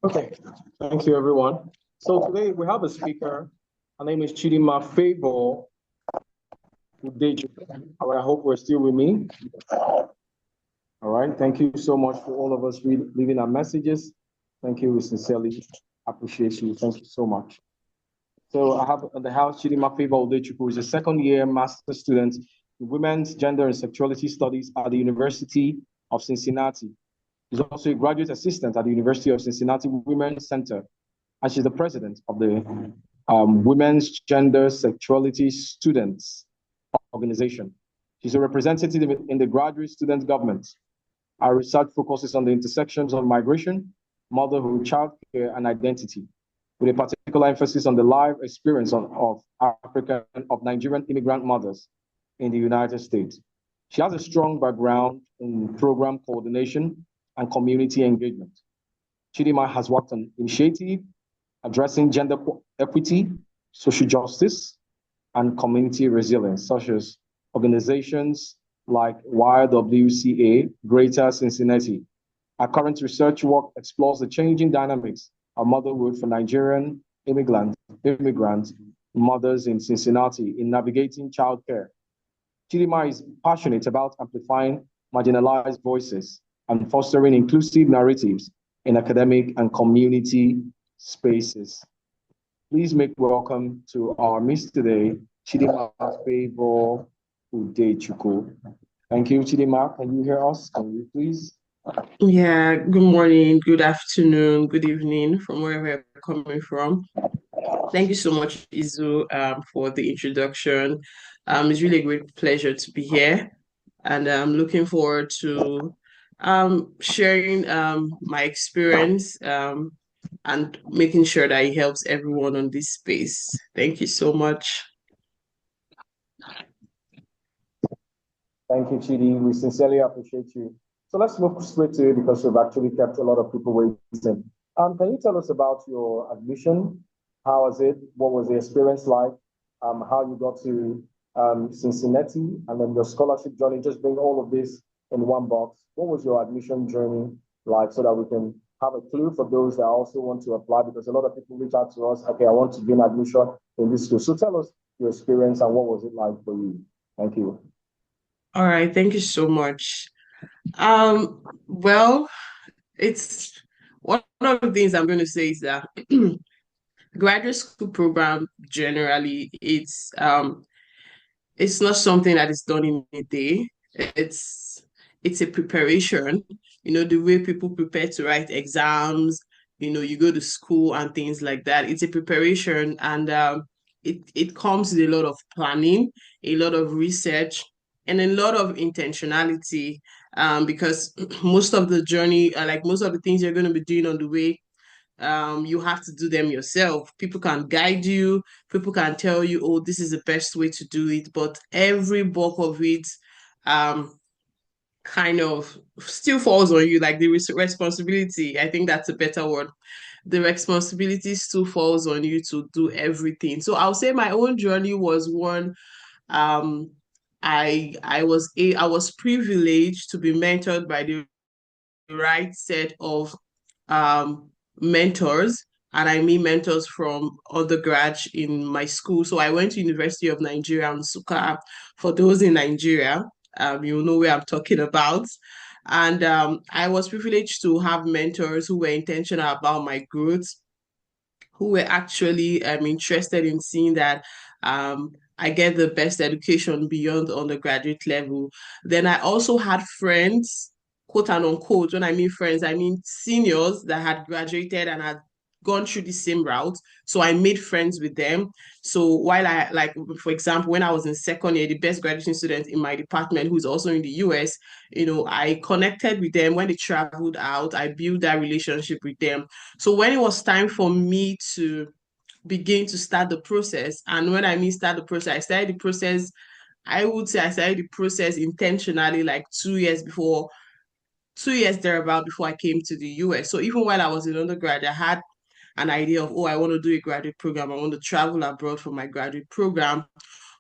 Okay, thank you, everyone. So today we have a speaker. Her name is Chidima Favor Udeju. All right, I hope we're still with me. All right, thank you so much for all of us leaving our messages. Thank you, we sincerely appreciate you. Thank you so much. So I have at the house Chidima Favor Udeju, who is a second-year master's student in Women's Gender and Sexuality Studies at the University of Cincinnati. She's also a graduate assistant at the University of Cincinnati Women's Center, and she's the president of the Women's Gender Sexuality Students Organization. She's a representative in the graduate student government. Our research focuses on the intersections of migration, motherhood, childcare, and identity, with a particular emphasis on the life experience of Nigerian immigrant mothers in the United States. She has a strong background in program coordination and community engagement. Chidima has worked on initiatives addressing gender equity, social justice, and community resilience, such as organizations like YWCA, Greater Cincinnati. Our current research work explores the changing dynamics of motherhood for Nigerian immigrant mothers in Cincinnati in navigating childcare. Chidima is passionate about amplifying marginalized voices and fostering inclusive narratives in academic and community spaces. Please make welcome to our Miss today, Chidima Favor Udeju. Thank you, Chidima. Can you hear us? Can you please? Yeah, good morning, good afternoon, good evening from wherever you're coming from. Thank you so much, Izu, for the introduction. It's really a great pleasure to be here, and I'm looking forward to sharing my experience and making sure that it helps everyone on this space. Thank you so much. Thank you, Chidi. We sincerely appreciate you. So let's move straight to it because we've actually kept a lot of people waiting. Can you tell us about your admission? How was it? What was the experience like? How you got to Cincinnati, and then your scholarship journey? Just bring all of this in one box. What was your admission journey like, so that we can have a clue for those that also want to apply? Because a lot of people reach out to us. Okay, I want to gain admission in this school. So tell us your experience and what was it like for you? Thank you. All right, thank you so much. Well, it's one of the things I'm going to say is that graduate school program generally it's not something that is done in a day. It's it's a preparation, the way people prepare to write exams, you go to school and things like that. It's a preparation, and it comes with a lot of planning, a lot of research, and a lot of intentionality, because most of the journey, like most of the things you're going to be doing on the way, you have to do them yourself. People can guide you, people can tell you, oh, this is the best way to do it, but every bulk of it um kind of still falls on you, like the responsibility, I think that's a better word. The responsibility still falls on you to do everything. So I'll say my own journey was one. Um I was privileged to be mentored by the right set of um, mentors, and I mean mentors from undergrad in my school. So I went to University of Nigeria, Nsukka. For those in Nigeria, you know where I'm talking about. And I was privileged to have mentors who were intentional about my growth, who were actually interested in seeing that I get the best education beyond undergraduate level. Then I also had friends, quote and unquote. When I mean friends, I mean seniors that had graduated and had gone through the same route. So I made friends with them. So while I, like, for example, when I was in second year, the best graduation student in my department, who's also in the US, I connected with them when they traveled out. I built that relationship with them. So when it was time for me to begin to start the process, and when I mean start the process, I started the process, I would say I started the process intentionally like 2 years before, 2 years thereabout before I came to the US. So even while I was in undergrad, I had an idea of, oh, I want to do a graduate program. I want to travel abroad for my graduate program.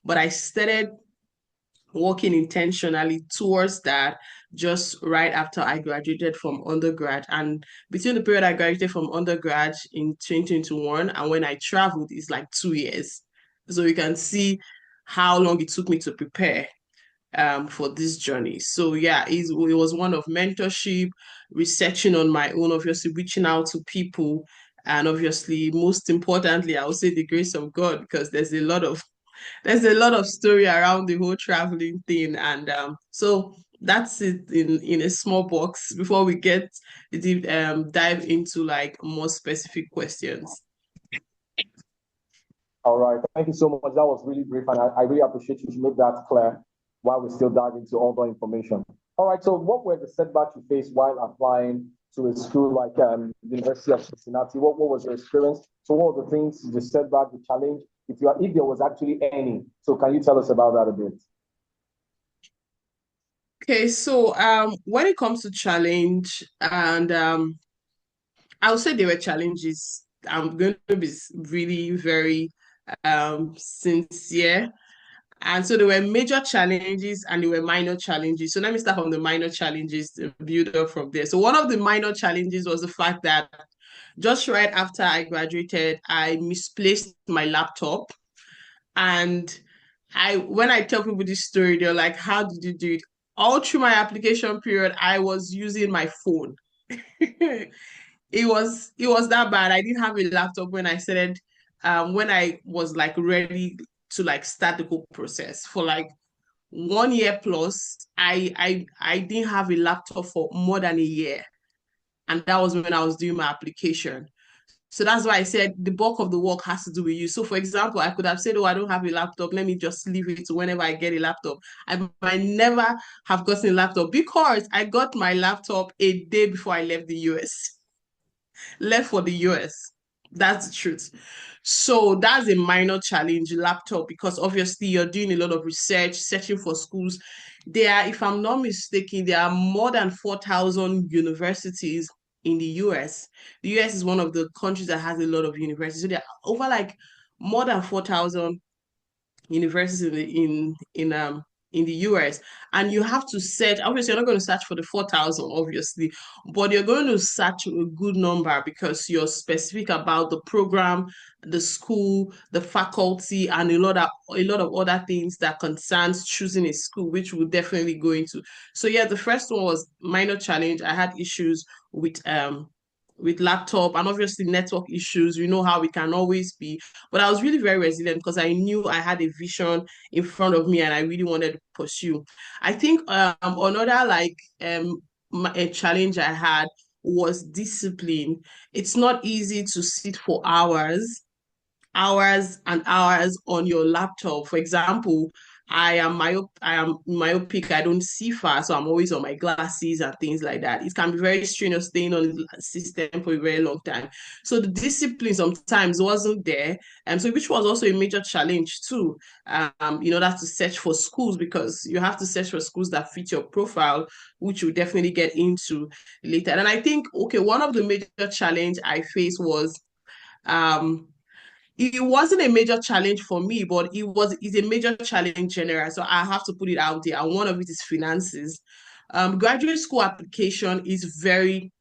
But I started working intentionally towards that just right after I graduated from undergrad. And between the period I graduated from undergrad in 2021 and when I traveled is like 2 years. So you can see how long it took me to prepare for this journey. So yeah, it was one of mentorship, researching on my own, obviously reaching out to people, and obviously most importantly, I would say the grace of God, because there's a lot of story around the whole traveling thing. And so that's it in a small box before we get dive into like more specific questions. All right, thank you so much. That was really brief, and I really appreciate you to make that clear while we still dive into all the information. All right, so what were the setbacks you faced while applying to a school like University of Cincinnati? What was your experience? So what were the things, the setback, the challenge, if there was actually any? So can you tell us about that a bit? Okay, so when it comes to challenge, and I would say there were challenges. I'm going to be really very sincere. And so there were major challenges and there were minor challenges. So let me start from the minor challenges and build up from there. So one of the minor challenges was the fact that just right after I graduated, I misplaced my laptop. And when I tell people this story, they're like, how did you do it? All through my application period, I was using my phone. It was that bad. I didn't have a laptop when I started, when I was like ready to like start the whole process for like 1 year plus. I didn't have a laptop for more than a year, and that was when I was doing my application. So that's why I said the bulk of the work has to do with you. So, for example, I could have said, "Oh, I don't have a laptop. Let me just leave it to whenever I get a laptop." I might never have gotten a laptop because I got my laptop a day before I left the US, left for the US. That's the truth. So that's a minor challenge, laptop, because obviously you're doing a lot of research, searching for schools. There are, if I'm not mistaken, there are more than 4,000 universities in the US. The US is one of the countries that has a lot of universities. So there are over like more than 4,000 universities in the US, and you have to search. Obviously, you're not going to search for the 4,000, obviously, but you're going to search a good number because you're specific about the program, the school, the faculty, and a lot of other things that concerns choosing a school, which we'll definitely go into. So yeah, the first one was minor challenge. I had issues with laptop and obviously network issues. You know how it can always be, but I was really very resilient because I knew I had a vision in front of me and I really wanted to pursue. I think another like a challenge I had was discipline. It's not easy to sit for hours and hours on your laptop. For example, I am myopic, I don't see far, so I'm always on my glasses and things like that. It can be very strenuous staying on the system for a very long time. So the discipline sometimes wasn't there. And so which was also a major challenge too. That's to search for schools because you have to search for schools that fit your profile, which we'll definitely get into later. And I think okay, one of the major challenge I faced was um it wasn't a major challenge for me, but it's a major challenge general. So I have to put it out there. And one of it is finances. Graduate school application is very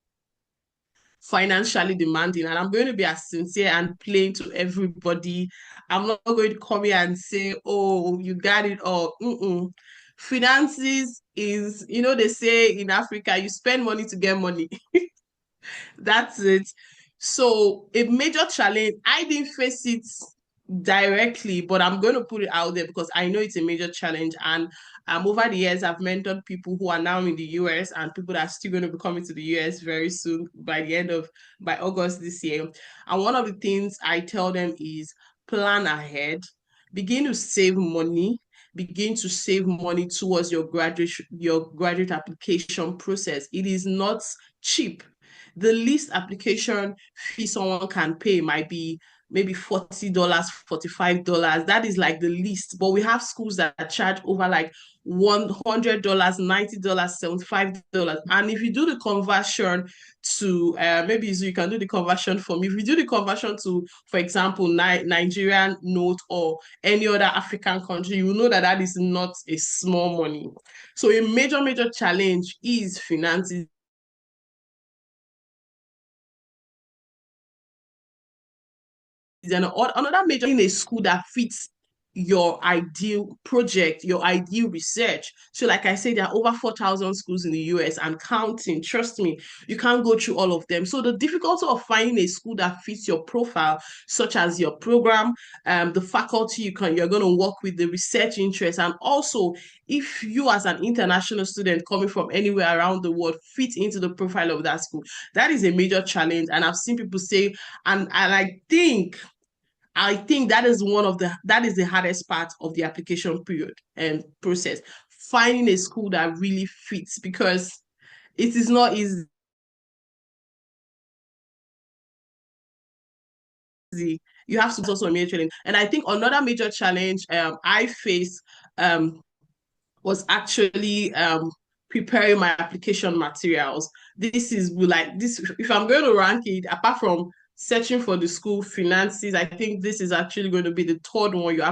financially demanding, and I'm going to be as sincere and plain to everybody. I'm not going to come here and say, "Oh, you got it all." Mm-mm. Finances is, they say in Africa, you spend money to get money. That's it. So a major challenge, I didn't face it directly, but I'm going to put it out there because I know it's a major challenge. And over the years, I've mentored people who are now in the US and people that are still going to be coming to the US very soon by August this year. And one of the things I tell them is plan ahead, begin to save money, begin to save money towards your graduate application process. It is not cheap. The least application fee someone can pay might be maybe $40, $45. That is like the least. But we have schools that charge over like $100, $90, $75. And if you do the conversion to maybe so you can do the conversion for me. If you do the conversion to, for example, Nigerian note or any other African country, you know that that is not a small money. So a major challenge is finances. And another major in a school that fits your ideal project, your ideal research. So, like I said, there are over 4,000 schools in the US and counting. Trust me, you can't go through all of them. So, the difficulty of finding a school that fits your profile, such as your program, the faculty you're going to work with, the research interest, and also if you as an international student coming from anywhere around the world fit into the profile of that school, that is a major challenge. And I've seen people say, and I think that is the hardest part of the application period and process. Finding a school that really fits, because it is not easy. You have to also a major challenge. And I think another major challenge I face was actually preparing my application materials. This is like this. If I'm going to rank it, apart from searching for the school, finances, I think this is actually going to be the third one. You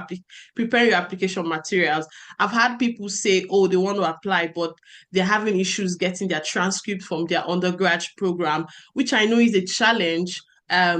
prepare your application materials. I've had people say, oh, they want to apply, but they're having issues getting their transcript from their undergrad program, which I know is a challenge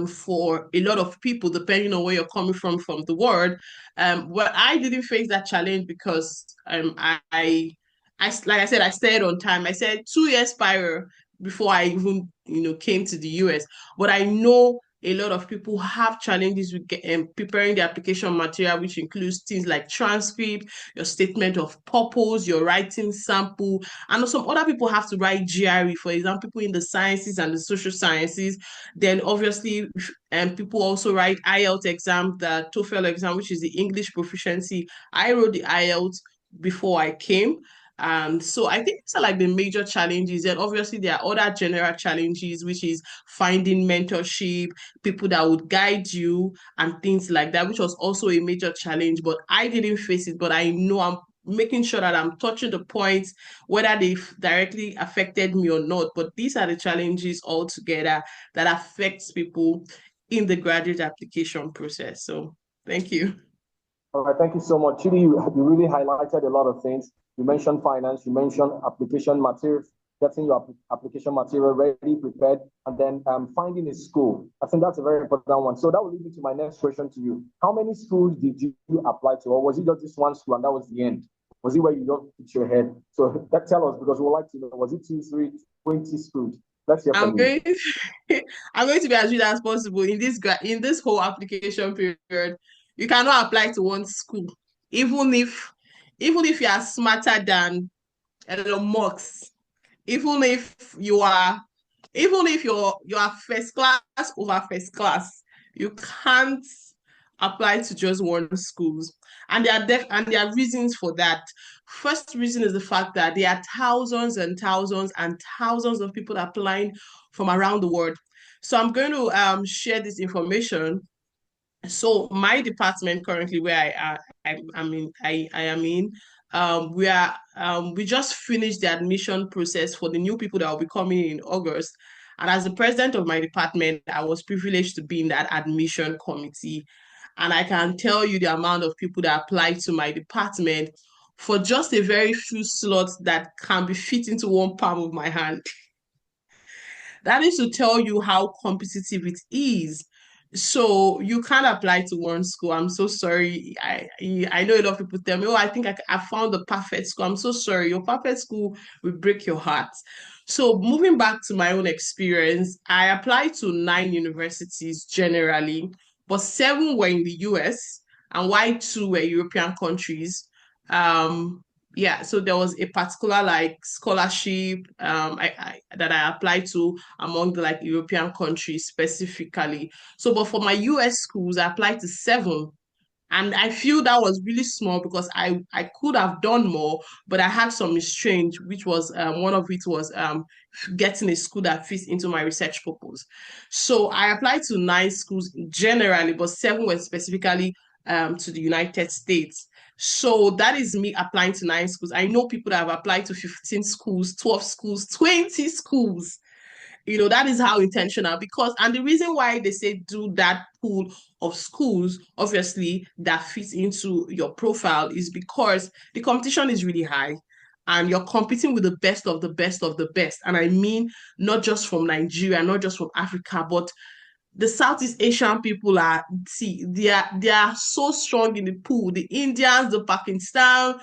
for a lot of people, depending on where you're coming from the world. Well, I didn't face that challenge because like I said, I stayed on time. I said 2 years prior before I even came to the US. But I know a lot of people have challenges with preparing the application material, which includes things like transcript, your statement of purpose, your writing sample, and some other people have to write GRE. For example, people in the sciences and the social sciences. Then obviously, people also write IELTS exam, the TOEFL exam, which is the English proficiency. I wrote the IELTS before I came. And so I think these are like the major challenges. And obviously there are other general challenges, which is finding mentorship, people that would guide you and things like that, which was also a major challenge. But I didn't face it, but I know I'm making sure that I'm touching the points, whether they've directly affected me or not. But these are the challenges altogether that affects people in the graduate application process. So thank you. All right, thank you so much. Chidi, you really highlighted a lot of things. You mentioned finance, you mentioned application materials, getting your application material ready, prepared, and then finding a school. I think that's a very important one. So that will lead me to my next question to you. How many schools did you apply to, or was it just this one school and that was the end? Was it where you don't put your head? So tell us, because we'd like to know, was it 2, 3, 20 schools? Let's hear from you. I'm going to be as real as possible in this whole application period. You cannot apply to one school, even if you are smarter than Elon Musk, even if you are first class over first class, you can't apply to just one schools. And there are reasons for that. First reason is the fact that there are thousands and thousands and thousands of people applying from around the world. So I'm going to share this information. So my department currently, where I am in, we just finished the admission process for the new people that will be coming in August. And as the president of my department, I was privileged to be in that admission committee. And I can tell you the amount of people that applied to my department for just a very few slots that can be fit into one palm of my hand. That is to tell you how competitive it is. So you can't apply to one school. I'm so sorry. I know a lot of people tell me, oh, I think I found the perfect school. I'm so sorry. Your perfect school will break your heart. So moving back to my own experience, I applied to 9 universities generally, but 7 were in the US and why 2 were European countries. Yeah, so there was a particular like scholarship that I applied to among the like European countries specifically. So, but for my US schools, I applied to 7. And I feel that was really small because I could have done more, but I had some restraint, which was one of it was getting a school that fits into my research purpose. So I applied to 9 schools generally, but 7 were specifically to the United States. So that is me applying to 9 schools. I know people that have applied to 15 schools, 12 schools, 20 schools. That is how intentional, because and the reason why they say do that pool of schools obviously that fits into your profile is because the competition is really high, and you're competing with the best of the best of the best. And I mean, not just from Nigeria, not just from Africa, but the Southeast Asian people are, see, they are so strong in the pool. The Indians, the Pakistan,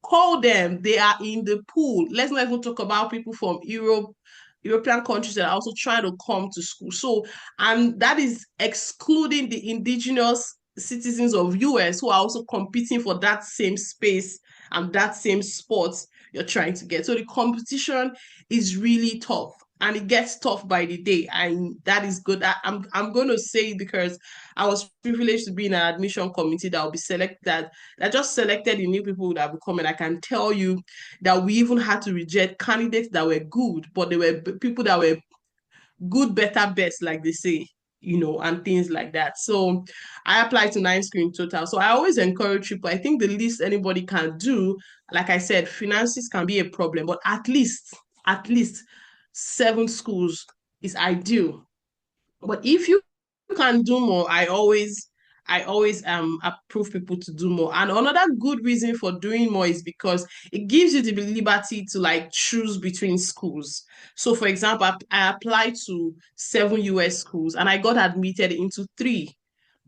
call them, they are in the pool. Let's not even talk about people from European countries that are also trying to come to school. So, and that is excluding the indigenous citizens of US who are also competing for that same space and that same sport you're trying to get. So the competition is really tough, and it gets tough by the day, and that is good. I'm going to say it because I was privileged to be in an admission committee that will be selected, that just selected the new people that will come. And I can tell you that we even had to reject candidates that were good, but they were people that were good, better, best, like they say, and things like that. So I applied to 9 schools in total. So I always encourage people. I think the least anybody can do, like I said, finances can be a problem, but at least 7 schools is ideal. But if you can do more, I always approve people to do more. And another good reason for doing more is because it gives you the liberty to like choose between schools. So for example, I applied to 7 US schools and I got admitted into 3.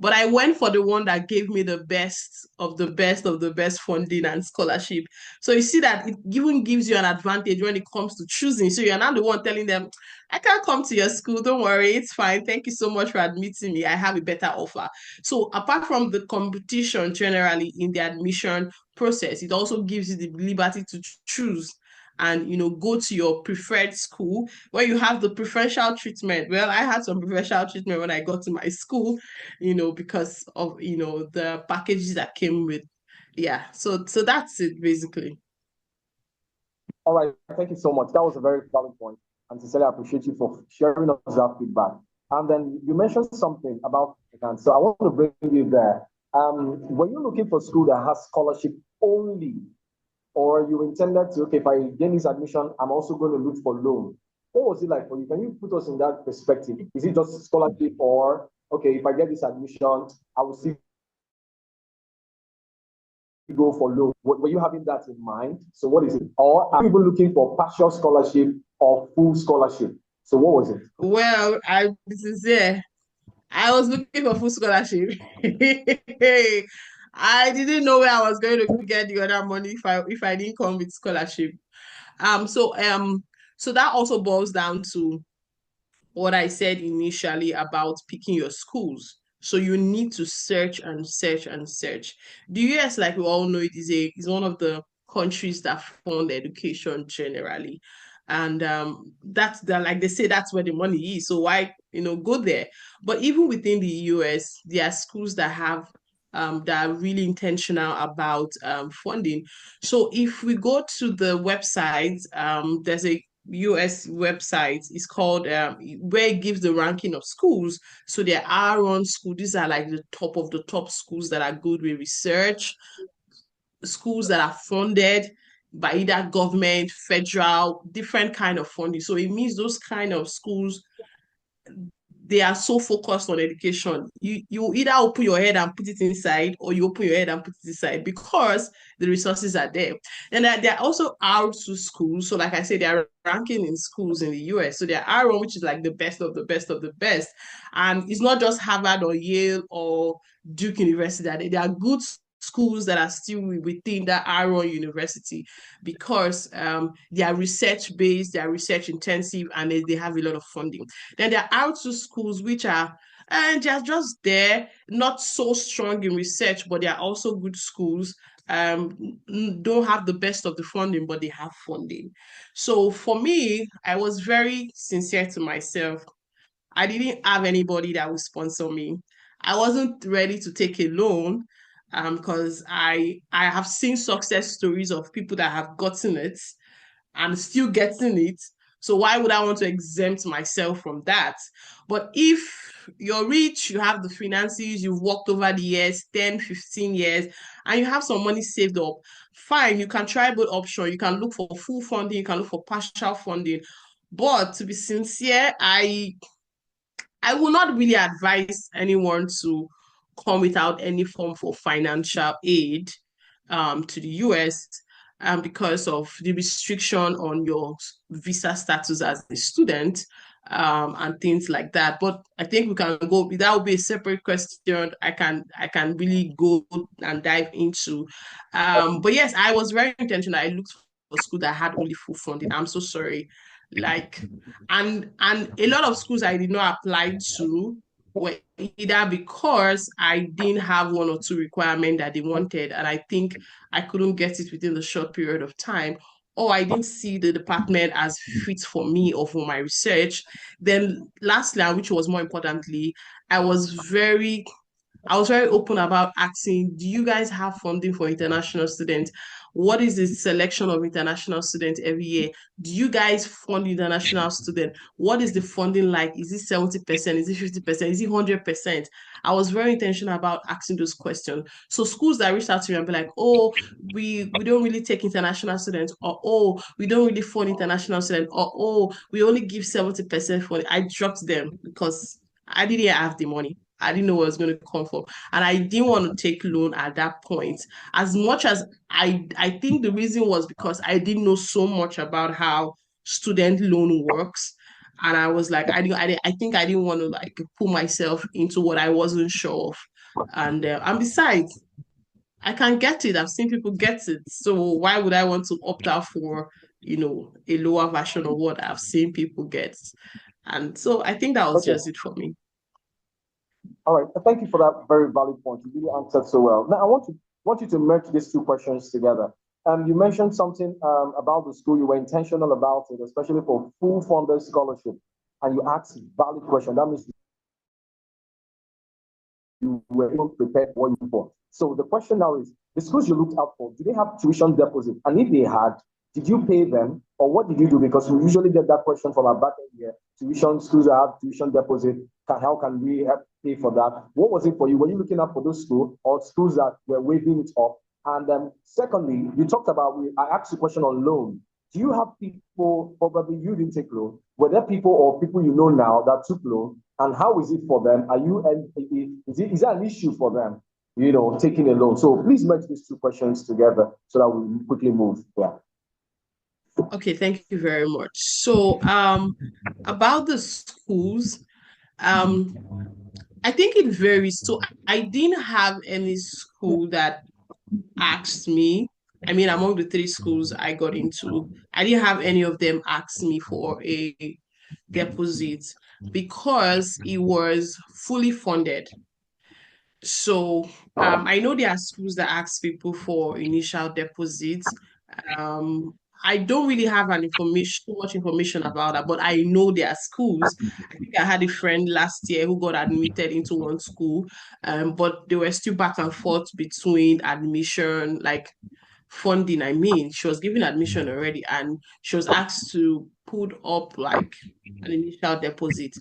But I went for the one that gave me the best of the best of the best funding and scholarship. So you see that it even gives you an advantage when it comes to choosing. So you're not the one telling them, I can't come to your school. Don't worry, it's fine. Thank you so much for admitting me. I have a better offer. So apart from the competition generally in the admission process, it also gives you the liberty to choose and go to your preferred school where you have the preferential treatment. Well, I had some preferential treatment when I got to my school, because of the packages that came with. Yeah, so that's it basically. All right, thank you so much. That was a very valid point, and sincerely appreciate you for sharing us that feedback. And then you mentioned something about finance, so I want to bring you there. Were you looking for school that has scholarship only, or you intended to, okay, if I gain this admission, I'm also going to look for loan? What was it like for you? Can you put us in that perspective? Is it just scholarship, or okay, if I get this admission, I will see go for loan? Were you having that in mind? So what is it? Or are you even looking for partial scholarship or full scholarship? So what was it? Well, I this is yeah. I was looking for full scholarship. I didn't know where I was going to get the other money if I didn't come with scholarship. So that also boils down to what I said initially about picking your schools. So you need to search and search and search. The US, like we all know, is one of the countries that fund education generally. And that's the like they say that's where the money is. So why go there? But even within the US, there are schools that have that are really intentional about funding. So if we go to the website, there's a US website is called where it gives the ranking of schools. So there are on school. These are like the top of the top schools that are good with research, schools that are funded by either government, federal, different kind of funding. So it means those kind of schools, they are so focused on education. You either open your head and put it inside, or you open your head and put it inside because the resources are there. And there are also R2 schools. So like I said, they are ranking in schools in the US. So there are R1, which is like the best of the best of the best. And it's not just Harvard or Yale or Duke University. There are good schools that are still within that R1 university because they are research based, they are research intensive, and they have a lot of funding. Then there are R2 schools which are and they're just there, not so strong in research, but they are also good schools. Don't have the best of the funding, but they have funding. So for me, I was very sincere to myself. I didn't have anybody that would sponsor me. I wasn't ready to take a loan because I have seen success stories of people that have gotten it and still getting it. So why would I want to exempt myself from that? But if you're rich, you have the finances, you've worked over the years, 10, 15 years, and you have some money saved up, fine, you can try both options. You can look for full funding, you can look for partial funding. But to be sincere, I will not really advise anyone to come without any form for financial aid to the US because of the restriction on your visa status as a student and things like that. But I think we can go. That will be a separate question. I can really go and dive into. But yes, I was very intentional. I looked for school that had only full funding. I'm so sorry. Like, and a lot of schools I did not apply to were either because I didn't have one or two requirements that they wanted, and I think I couldn't get it within the short period of time, or I didn't see the department as fit for me or for my research. Then lastly, and which was more importantly, I was very I was very open about asking, do you guys have funding for international students? What is the selection of international students every year? Do you guys fund international students? What is the funding like? Is it 70%? Is it 50%? Is it 100%? I was very intentional about asking those questions. So schools that reached out to me and be like, oh, we don't really take international students, or oh, we don't really fund international students, or oh, we only give 70% for it. I dropped them because I didn't have the money. I didn't know where it was going to come from. And I didn't want to take loan at that point. As much as I think the reason was because I didn't know so much about how student loan works. And I was like, I think I didn't want to like put myself into what I wasn't sure of. And besides, I can get it. I've seen people get it. So why would I want to opt out for, a lower version of what I've seen people get? And so I think that was Okay. just it for me. All right. Thank you for that very valid point. You really answered so well. Now, I want you to merge these two questions together. You mentioned something about the school. You were intentional about it, especially for full funded scholarship, and you asked a valid question. That means you were able to prepare for what you want. So the question now is: the schools you looked out for, do they have tuition deposit? And if they had, did you pay them, or what did you do? Because we usually get that question from our back end here. Tuition schools that have tuition deposit. How can we help pay for that? What was it for you? Were you looking out for those schools or schools that were waiving it off? And secondly, you talked about, I asked you a question on loan. Do you have people, probably you didn't take loan, were there people or people you know now that took loan? And how is it for them? Is that an issue for them, taking a loan? So please merge these two questions together so that we quickly move. Yeah. Okay, thank you very much. So, about the schools, um, I think it varies. So, I didn't have any school that asked me. I mean, among the three schools I got into, I didn't have any of them ask me for a deposit because it was fully funded. So I know there are schools that ask people for initial deposits. Um, I don't really have too much information about that, but I know there are schools. I think I had a friend last year who got admitted into one school, but they were still back and forth between admission, like funding. I mean, she was given admission already, and she was asked to put up like an initial deposit.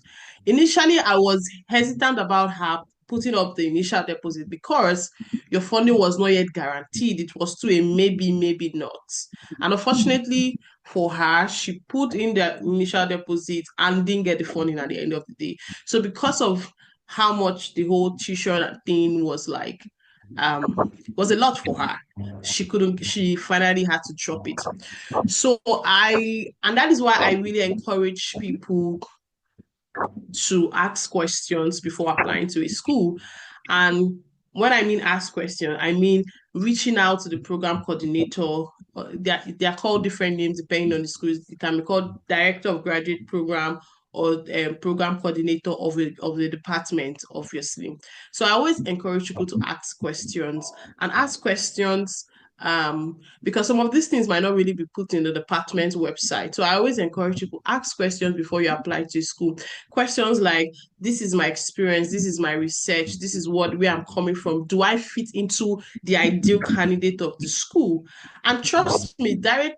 Initially, I was hesitant about her putting up the initial deposit because your funding was not yet guaranteed. It was to a maybe, maybe not. And unfortunately for her, she put in the initial deposit and didn't get the funding at the end of the day. So because of how much the whole tuition thing was like, was a lot for her. She finally had to drop it. And that is why I really encourage people to ask questions before applying to a school. And when I mean ask questions, I mean reaching out to the program coordinator. They're called different names depending on the schools. It can be called director of graduate program or program coordinator of the department, obviously. So I always encourage people to ask questions and ask questions because some of these things might not really be put in the department's website. So I always encourage people, ask questions before you apply to school. Questions like, this is my experience, this is my research, this is where I'm coming from. Do I fit into the ideal candidate of the school? And trust me, the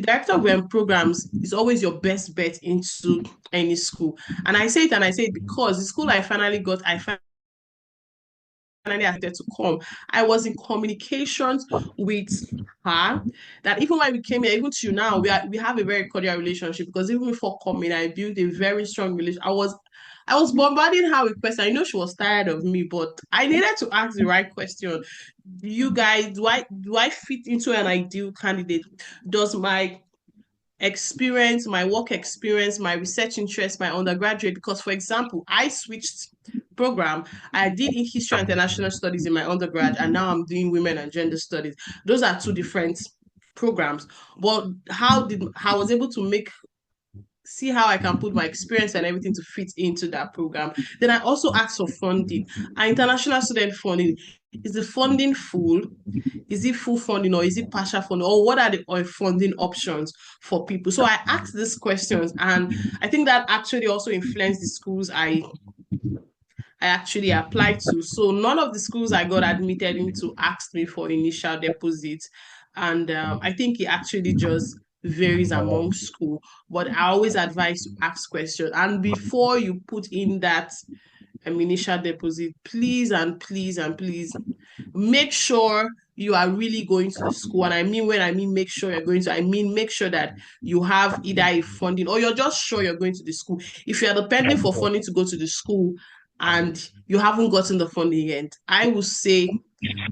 director of programs is always your best bet into any school. And I say it because the school I finally got, I finally accepted to come. I was in communications with her that even when we came here, even to now, we have a very cordial relationship because even before coming, I built a very strong relationship. I was bombarding her with questions. I know she was tired of me, but I needed to ask the right question. You guys, do I fit into an ideal candidate? Does my experience, my work experience, my research interest, my undergraduate, because for example, I switched program. I did in history and international studies in my undergrad, and now I'm doing women and gender studies. Those are two different programs. But how I was able to see how I can put my experience and everything to fit into that program. Then I also asked for funding. Our international student funding, is the funding full? Is it full funding or is it partial funding? Or what are the funding options for people? So I asked these questions, and I think that actually also influenced the schools I actually applied to. So none of the schools I got admitted into asked me for initial deposits. And I think it actually just varies among school. But I always advise to ask questions. And before you put in that initial deposit, please and please and please make sure you are really going to the school. And I mean, when I mean make sure you're going to, I mean make sure that you have either a funding or you're just sure you're going to the school. If you're depending for funding to go to the school and you haven't gotten the funding yet, I will say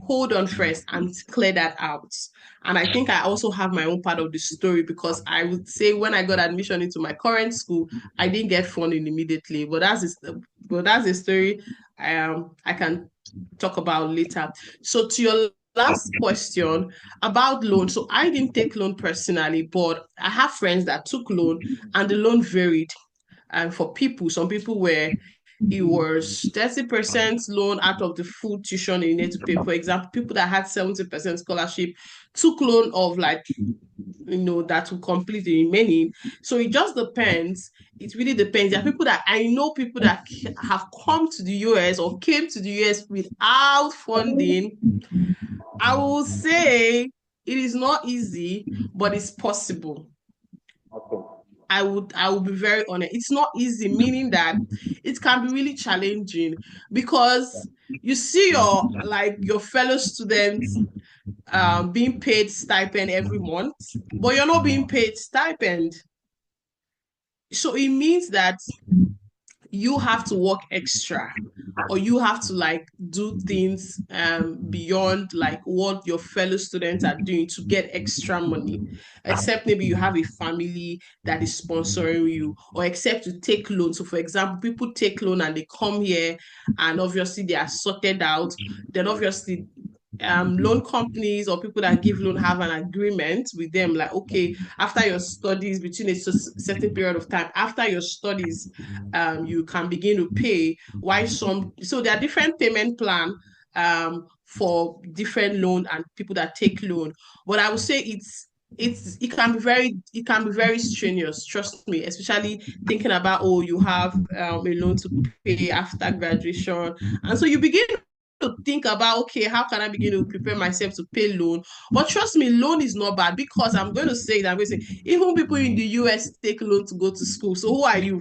hold on first and clear that out. And I think I also have my own part of the story because I would say when I got admission into my current school, I didn't get funding immediately. But that's a story I can talk about later. So to your last question about loan. So I didn't take loan personally, but I have friends that took loan and the loan varied. And for people, some people were it was 30% loan out of the full tuition you need to pay. For example, people that had 70% scholarship took loan of like, that will complete the remaining. So it just depends. It really depends. There are people that I know people that have come to the US or came to the US without funding. I will say it is not easy, but it's possible. I would be very honest. It's not easy, meaning that it can be really challenging because you see your fellow students being paid stipend every month, but you're not being paid stipend. So it means that you have to work extra or you have to like do things beyond like what your fellow students are doing to get extra money, except maybe you have a family that is sponsoring you, or except you take loans. So for example, people take loan and they come here and obviously they are sorted out, then obviously loan companies or people that give loan have an agreement with them like, okay, after your studies, between a certain period of time after your studies, you can begin to pay. Why so there are different payment plan for different loan and people that take loan. But I would say it can be very strenuous, trust me, especially thinking about, oh, you have a loan to pay after graduation, and so you begin to think about, okay, how can I begin to prepare myself to pay loan? But trust me, loan is not bad because I'm going to say even people in the US take loan to go to school. So who are you?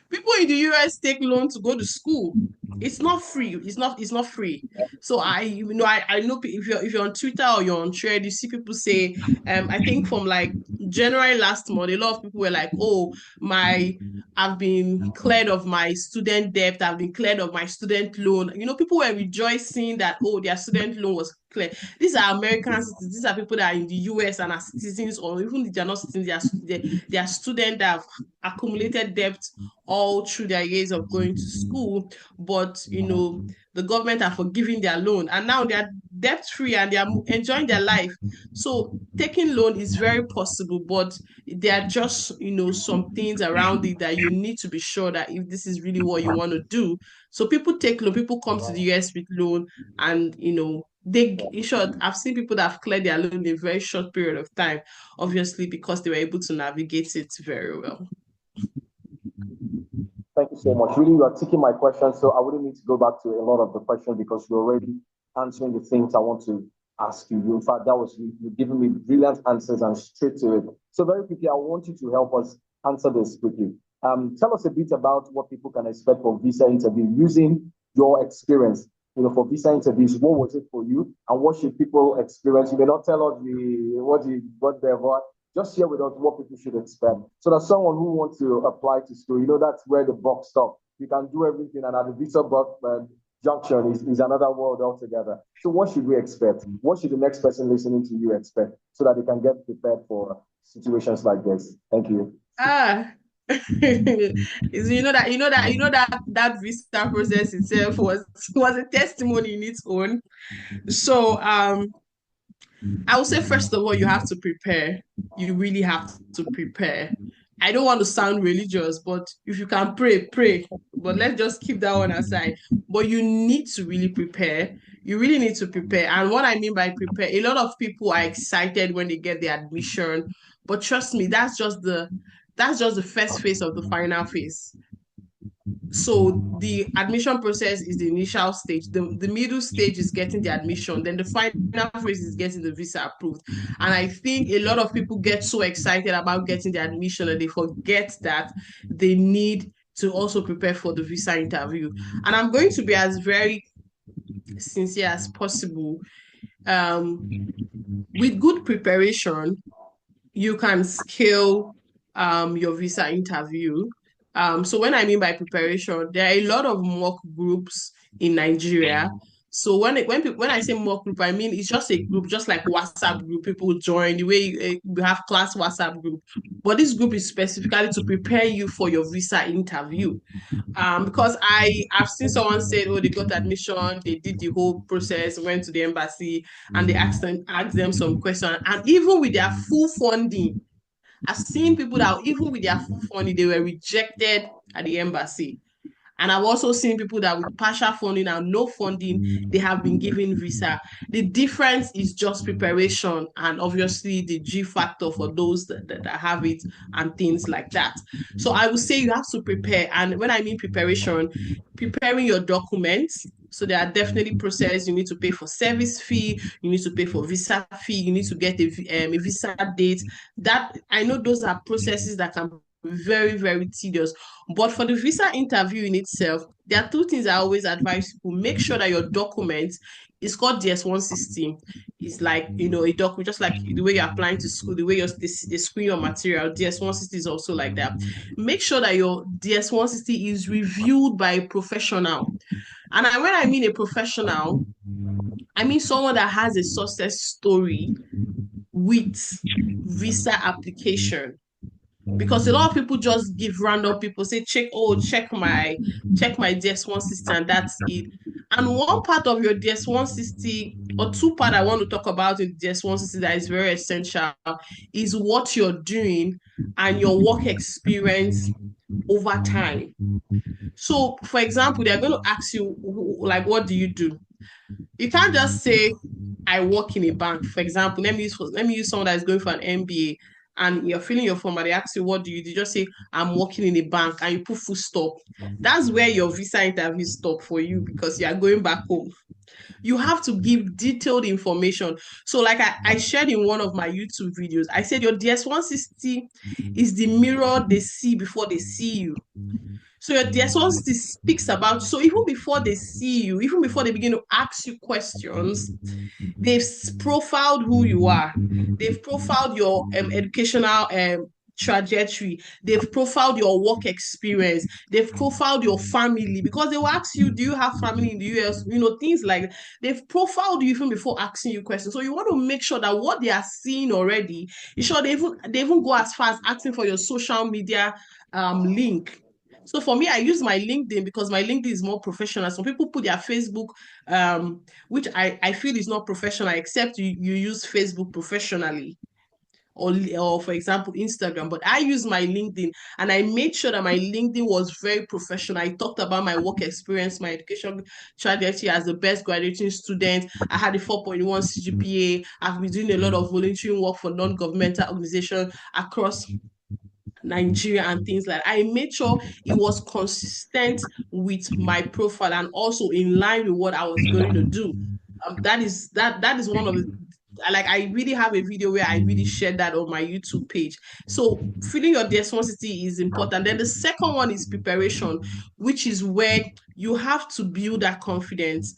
People in the US take loan to go to school. It's not free. It's not free. So I know if you're on Twitter or you're on Thread, you see people say, I think from like January last month, a lot of people were like, oh, I've been cleared of my student debt, I've been cleared of my student loan. People were rejoicing that, oh, their student loan was clear. These are Americans. These are people that are in the US and are citizens, or even if they're not citizens, they are students that have accumulated debt all through their years of going to school. But the government are forgiving their loan, and now they're debt free and they are enjoying their life. So taking loan is very possible, but there are just some things around it that you need to be sure that if this is really what you want to do. So people take loan, people come to the US with loan, and in short, I've seen people that have cleared their loan in a very short period of time, obviously because they were able to navigate it very well. Thank you so much. Really, you are taking my question, so I wouldn't need to go back to a lot of the questions because you're already answering the things I want to ask you. In fact, you've given me brilliant answers and straight to it. So very quickly, I want you to help us answer this quickly. Tell us a bit about what people can expect for visa interview using your experience. For visa interviews, what was it for you, and what should people experience? You may not tell us what they've just share with us what people should expect. So that someone who wants to apply to school, that's where the box stops. You can do everything, and at the visa box junction is another world altogether. So what should we expect? What should the next person listening to you expect so that they can get prepared for situations like this? Thank you. That visa process itself was a testimony in its own. So I would say, first of all, you have to prepare. You really have to prepare. I don't want to sound religious, but if you can pray, pray. But let's just keep that one aside. But you need to really prepare. You really need to prepare. And what I mean by prepare, a lot of people are excited when they get the admission. But trust me, that's just the first phase of the final phase. So the admission process is the initial stage. The middle stage is getting the admission. Then the final phase is getting the visa approved. And I think a lot of people get so excited about getting the admission and they forget that they need to also prepare for the visa interview. And I'm going to be as very sincere as possible. With good preparation, you can scale your visa interview. So when I mean by preparation, there are a lot of mock groups in Nigeria. So when I say mock group, I mean it's just a group, just like WhatsApp group. People join the way we have class WhatsApp group, but this group is specifically to prepare you for your visa interview. Because I've seen someone say, oh, they got admission, they did the whole process, went to the embassy, and they asked them some questions, and even with their full funding, I've seen people that even with their full funding, they were rejected at the embassy. And I've also seen people that with partial funding and no funding, they have been given visa. The difference is just preparation and obviously the G factor for those that have it and things like that. So I would say you have to prepare. And when I mean preparation, preparing your documents. So there are definitely processes. You need to pay for service fee. You need to pay for visa fee. You need to get a visa date. That I know those are processes that can very, very tedious. But for the visa interview in itself, there are two things I always advise people. Make sure that your document is called DS-160. It's like, a document, just like the way you're applying to school, the way they screen your material, DS-160 is also like that. Make sure that your DS-160 is reviewed by a professional. And when I mean a professional, I mean someone that has a success story with visa application. Because a lot of people just give random people, say, check my DS-160 and that's it. And one part of your DS-160, or two part I want to talk about in DS-160 that is very essential, is what you're doing and your work experience over time. So, for example, they're going to ask you, like, what do you do? You can't just say, I work in a bank. For example, let me use someone that is going for an MBA and you're filling your form and they ask you, what do you do? You just say, I'm working in a bank, and you put full stop. That's where your visa interview stop for you because you are going back home. You have to give detailed information. So like I shared in one of my YouTube videos, I said your DS-160 is the mirror they see before they see you. So your DS-160 speaks about, so even before they see you, even before they begin to ask you questions, they've profiled who you are. They've profiled your educational trajectory. They've profiled your work experience. They've profiled your family because they will ask you, do you have family in the US? Things like that. They've profiled you even before asking you questions. So you want to make sure that what they are seeing already, you sure they even go as far as asking for your social media link. So for me, I use my LinkedIn because my LinkedIn is more professional. Some people put their Facebook, which I feel is not professional, except you use Facebook professionally. or for example, Instagram, but I use my LinkedIn, and I made sure that my LinkedIn was very professional. I talked about my work experience, my education trajectory as the best graduating student. I had a 4.1 CGPA. I've been doing a lot of volunteering work for non-governmental organizations across Nigeria and things like that. I made sure it was consistent with my profile and also in line with what I was going to do. That is one of the, like, I really have a video where I really shared that on my YouTube page. So feeling your responsibility is important. Then the second one is preparation, which is where you have to build that confidence.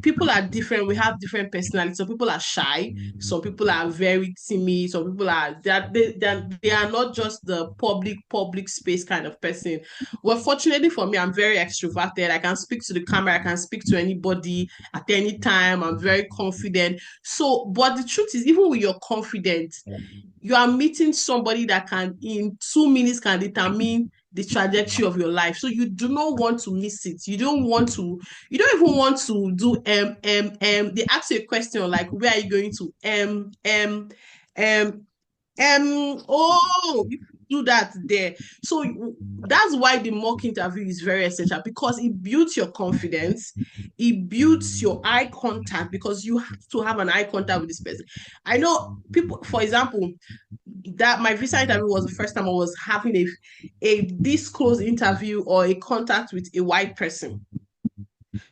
People are different. We have different personalities. Some people are shy. Some people are very timid. Some people are that they are not just the public space kind of person. Well, fortunately for me, I'm very extroverted. I can speak to the camera. I can speak to anybody at any time. I'm very confident. So, but the truth is, even with your confidence, you are meeting somebody that can, in 2 minutes, can determine the trajectory of your life. So you do not want to miss it. You don't even want to do they ask you a question like, where are you going to um you do that there. So that's why the mock interview is very essential, because it builds your confidence, it builds your eye contact, because you have to have an eye contact with this person. I know people, for example, that my visa interview was the first time I was having a this close interview or a contact with a white person.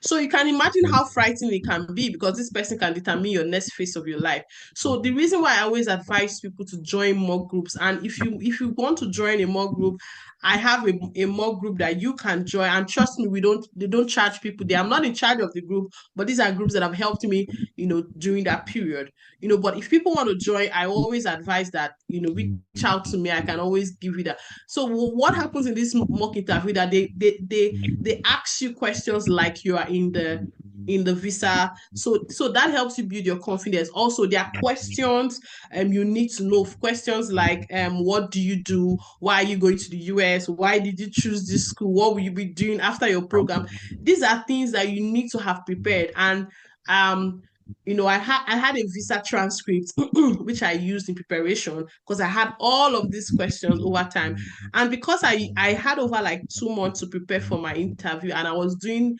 So you can imagine how frightening it can be, because this person can determine your next phase of your life. So the reason why I always advise people to join mock groups, and if you want to join a mock group, I have a mock group that you can join. And trust me, they don't charge people there. I'm not in charge of the group, but these are groups that have helped me, during that period. But if people want to join, I always advise that, reach out to me. I can always give you that. So what happens in this mock interview, that they ask you questions like you are in the visa. So that helps you build your confidence. Also, there are questions you need to know. Questions like what do you do? Why are you going to the US? Why did you choose this school? What will you be doing after your program? These are things that you need to have prepared. And I had a visa transcript which I used in preparation, because I had all of these questions over time. And because I had over like 2 months to prepare for my interview, and I was doing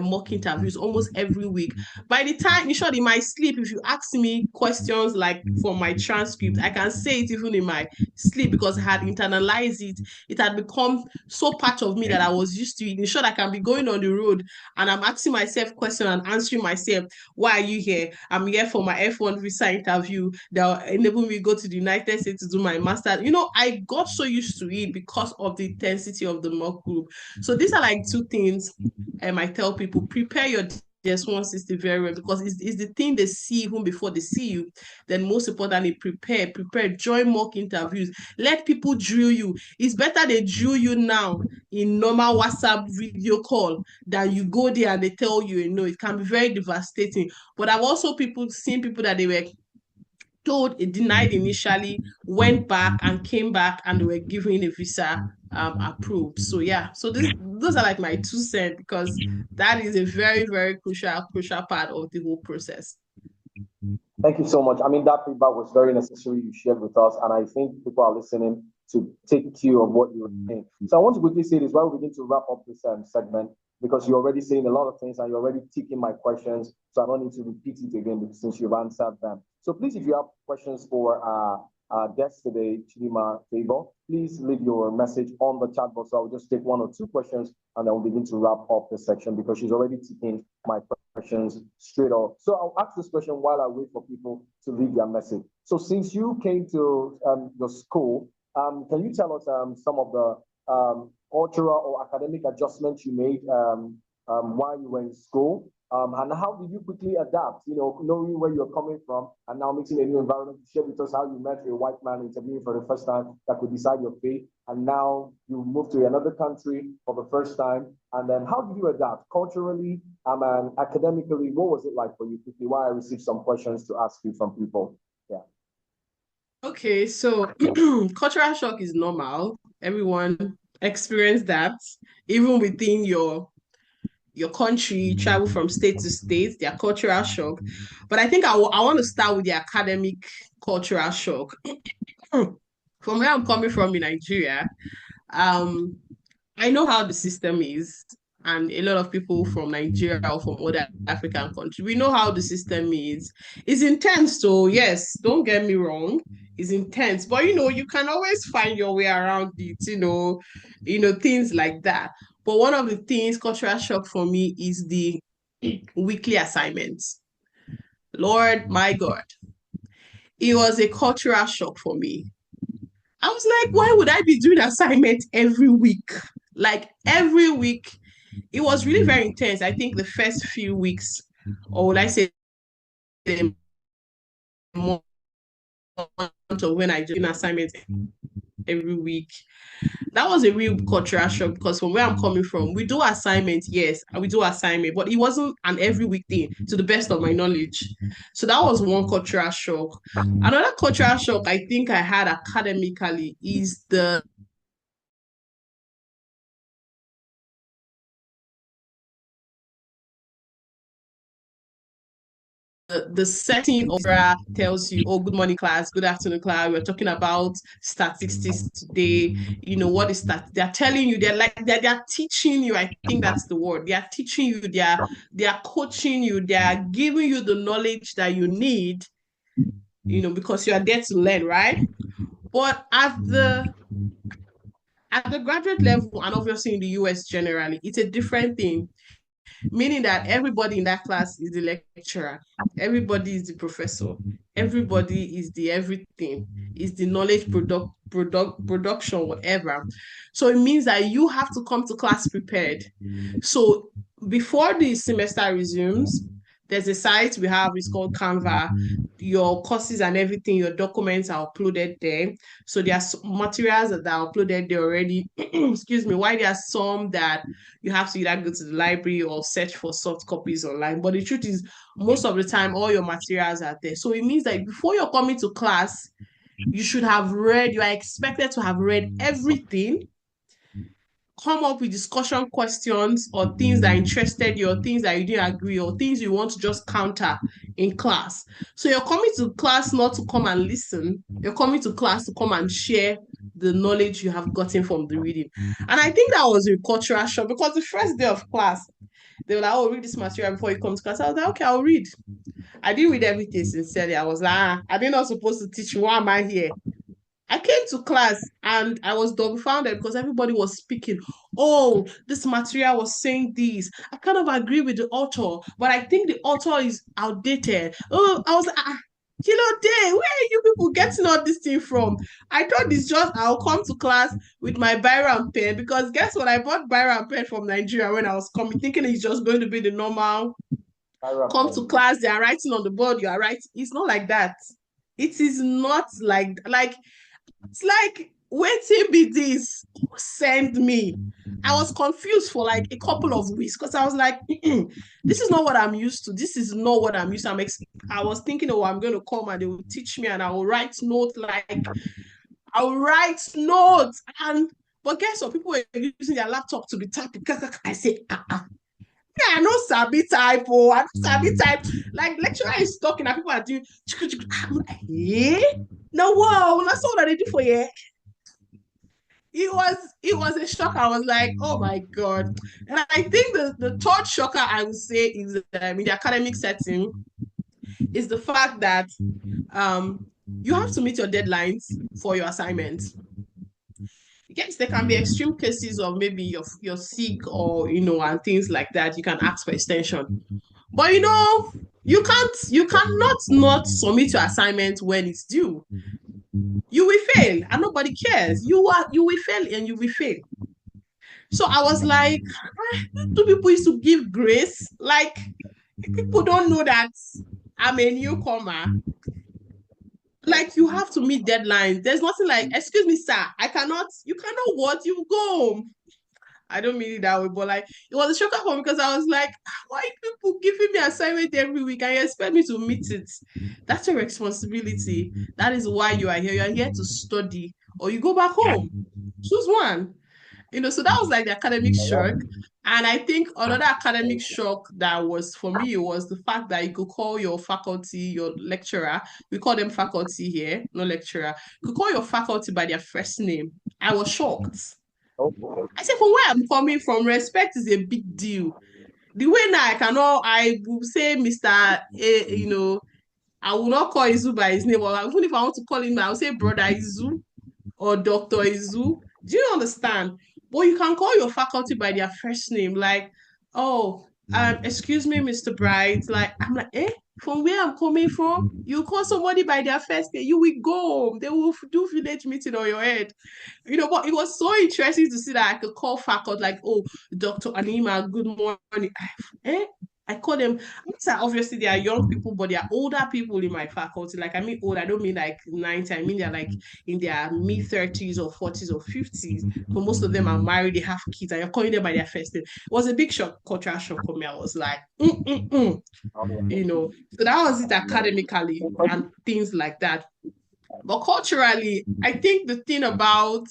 mock interviews almost every week. By the time, in short, in my sleep, if you ask me questions like for my transcript, I can say it even in my sleep, because I had internalized it. It had become so part of me that I was used to it. In short, I can be going on the road and I'm asking myself questions and answering myself, why are you here? I'm here for my F1 visa interview that will enable me to go to the United States to do my master's. I got so used to it because of the intensity of the mock group. So these are like two things I tell people: prepare your DS-160 very well, because it's the thing they see even before they see you. Then most importantly, prepare, join mock interviews. Let people drill you. It's better they drill you now in normal WhatsApp video call than you go there and they tell you, it can be very devastating. But I've also seen people that they were told, denied initially, went back and came back, and they were given a visa approved. So yeah, so those are like my 2 cents, because that is a very, very crucial part of the whole process. Thank you so much. I mean, that feedback was very necessary you shared with us, and I think people are listening to take cue of what you're saying. So I want to quickly say this while we begin to wrap up this segment, because you're already saying a lot of things and you're already ticking my questions, so I don't need to repeat it again since you've answered them. So please, if you have questions for our guest today, Chidima Favor, please leave your message on the chat box. So I'll just take 1 or 2 questions and then we'll begin to wrap up this section, because she's already ticking my questions straight off. So I'll ask this question while I wait for people to leave their message. So since you came to your school, can you tell us some of the cultural or academic adjustments you made while you were in school? And how did you quickly adapt, knowing where you're coming from and now meeting a new environment? Share with us how you met a white man interviewing for the first time that could decide your fate, and now you moved to another country for the first time. And then how did you adapt culturally and academically? What was it like for you quickly? Why I received some questions to ask you from people. Yeah. Okay, so cultural shock is normal. Everyone experience that, even within your country, travel from state to state, their cultural shock. But I think I want to start with the academic cultural shock. from where I'm coming from in Nigeria, um, I know how the system is, and a lot of people from Nigeria or from other African countries, we know how the system is. It's intense, so yes, don't get me wrong, it's intense, but you can always find your way around it, things like that. But one of the things, cultural shock for me, is the weekly assignments. Lord, my God, it was a cultural shock for me. I was like, why would I be doing assignment every week? Like every week, it was really very intense. I think the first few weeks, or would I say the month of when I did assignments every week, that was a real cultural shock because from where I'm coming from, we do assignments, yes, we do assignment, but it wasn't an every week thing to the best of my knowledge. So that was one cultural shock. Another cultural shock I think I had academically is the setting of tells you, oh, good morning, class, good afternoon, class. We're talking about statistics today. What is that? They're telling you, they're teaching you. I think that's the word. They are teaching you, they are coaching you, they are giving you the knowledge that you need, because you are there to learn, right? But at the graduate level, and obviously in the US generally, it's a different thing, meaning that everybody in that class is the lecturer, everybody is the professor, everybody is the everything, is the knowledge production, whatever. So it means that you have to come to class prepared. So before the semester resumes, there's a site we have, it's called Canva. Your courses and everything, your documents are uploaded there. So there are materials that are uploaded there already. Excuse me. Why there are some that you have to either go to the library or search for soft copies online. But the truth is, most of the time, all your materials are there. So it means that before you're coming to class, you are expected to have read everything, come up with discussion questions or things that interested you or things that you didn't agree or things you want to just counter in class. So you're coming to class not to come and listen, you're coming to class to come and share the knowledge you have gotten from the reading. And I think that was a cultural shock because the first day of class, they were like, oh, read this material before you come to class. I was like, okay, I'll read. I didn't read everything sincerely. I was like, are they not supposed to teach me? Why am I here? I came to class and I was dumbfounded because everybody was speaking. Oh, this material was saying this. I kind of agree with the author, but I think the author is outdated. Oh, I was like, where are you people getting all this thing from? I thought it's just I'll come to class with my biro and pen because guess what? I bought biro and pen from Nigeria when I was coming, thinking it's just going to be the normal come to class, they are writing on the board, you are writing. It's not like that. It is not like it's like, waiting be this, send me. I was confused for like a couple of weeks because I was like, this is not what I'm used to. This is not what I'm used to. I was thinking, oh, I'm going to come and they will teach me and I will write notes I'll write notes. But guess what? People were using their laptop to be typing. I say, yeah, I know Sabi type, oh, I know Sabi type. Like lecturer is talking and people are doing. I'm like, yeah, no, whoa, that's all that they do for you. It was a shock. I was like, oh my god. And I think the third shocker I would say is in the academic setting is the fact that you have to meet your deadlines for your assignments. Yes, there can be extreme cases of maybe you're sick or and things like that. You can ask for extension. But you cannot not submit your assignment when it's due. You will fail and nobody cares. You will fail and you will fail. So I was like, do people used to give grace? Like people don't know that I'm a newcomer. Like you have to meet deadlines. There's nothing like, excuse me, sir, you cannot what? You go home. I don't mean it that way, but like it was a shocker for me because I was like, why are people giving me assignment every week and you expect me to meet it? That's your responsibility. That is why you are here. You are here to study or you go back home. Choose one. So that was like the academic shock. And I think another academic shock that was for me was the fact that you could call your faculty, your lecturer, we call them faculty here, no lecturer, you could call your faculty by their first name. I was shocked. I said, from where I'm coming from, respect is a big deal. The way now I will say Mr. I will not call Izu by his name, or even if I want to call him, I will say Brother Izu or Dr. Izu. Do you understand? But you can call your faculty by their first name, like, oh, excuse me, Mr. Bright. Like, I'm like, from where I'm coming from, you call somebody by their first name, you will go home. They will do village meeting on your head. But it was so interesting to see that I could call faculty like, oh, Dr. Anima, good morning. Eh? I call them, obviously they are young people, but they are older people in my faculty. Like, I mean old, I don't mean like 90, I mean they're like in their mid-30s or 40s or 50s. But most of them are married, they have kids, and you're calling them by their first name. It was a big shock, cultural shock for me. I was like, So that was it academically and things like that. But culturally, I think the thing about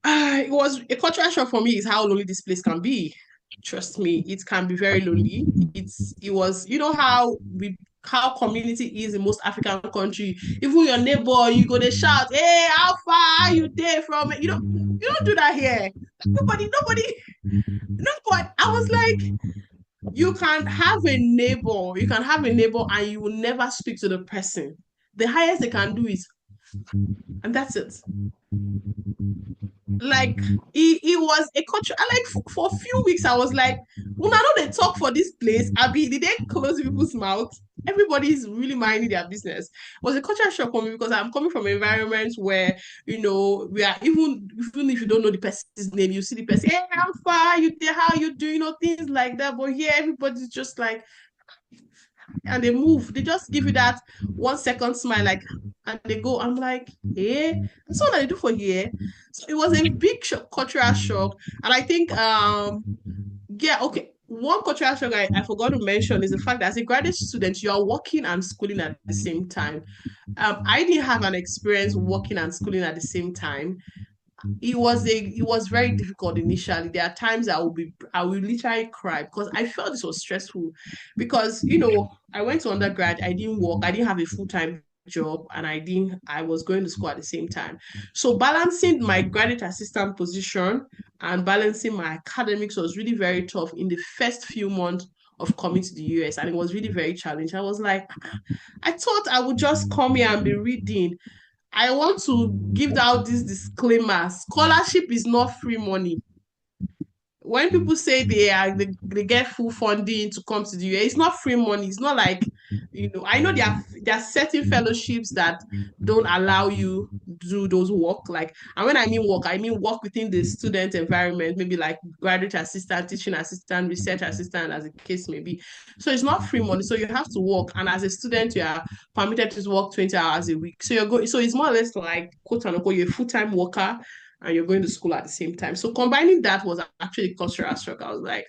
it was a cultural shock for me is how lonely this place can be. Trust me, it can be very lonely. It was, how community is in most African country. Even your neighbor, you go to shout, "Hey, how far are you there from?" You don't do that here. Nobody. No, but I was like, you can have a neighbor, and you will never speak to the person. The highest they can do is, and that's it. Like it was a culture. Like for a few weeks, I was like, when I know they talk for this place, did they close people's mouths? Everybody's really minding their business. It was a culture shock for me because I'm coming from an environment where we are even if you don't know the person's name, you see the person, hey, how far you there, how you do, things like that. But here, everybody's just like, and they move. They just give you that 1 second smile, like, and they go. I'm like, that's all I do for here. So it was a big shock, cultural shock, and I think, yeah, okay. One cultural shock I forgot to mention is the fact that as a graduate student, you are working and schooling at the same time. I didn't have an experience working and schooling at the same time. It was very difficult initially. There are times I will literally cry because I felt this was stressful because I went to undergrad, I didn't work, I didn't have a full-time job, and I was going to school at the same time. So balancing my graduate assistant position and balancing my academics was really very tough in the first few months of coming to the US, and it was really very challenging. I was like, I thought I would just come here and be reading. I want to give out this disclaimer. Scholarship is not free money. When people say they get full funding to come to the US, it's not free money. It's not like, I know there are certain fellowships that don't allow you do those work. Like, and when I mean work within the student environment, maybe like graduate assistant, teaching assistant, research assistant, as the case may be. So it's not free money. So you have to work. And as a student, you are permitted to work 20 hours a week. So it's more or less like, quote unquote, you're a full-time worker and you're going to school at the same time. So combining that was actually cultural shock. I was like,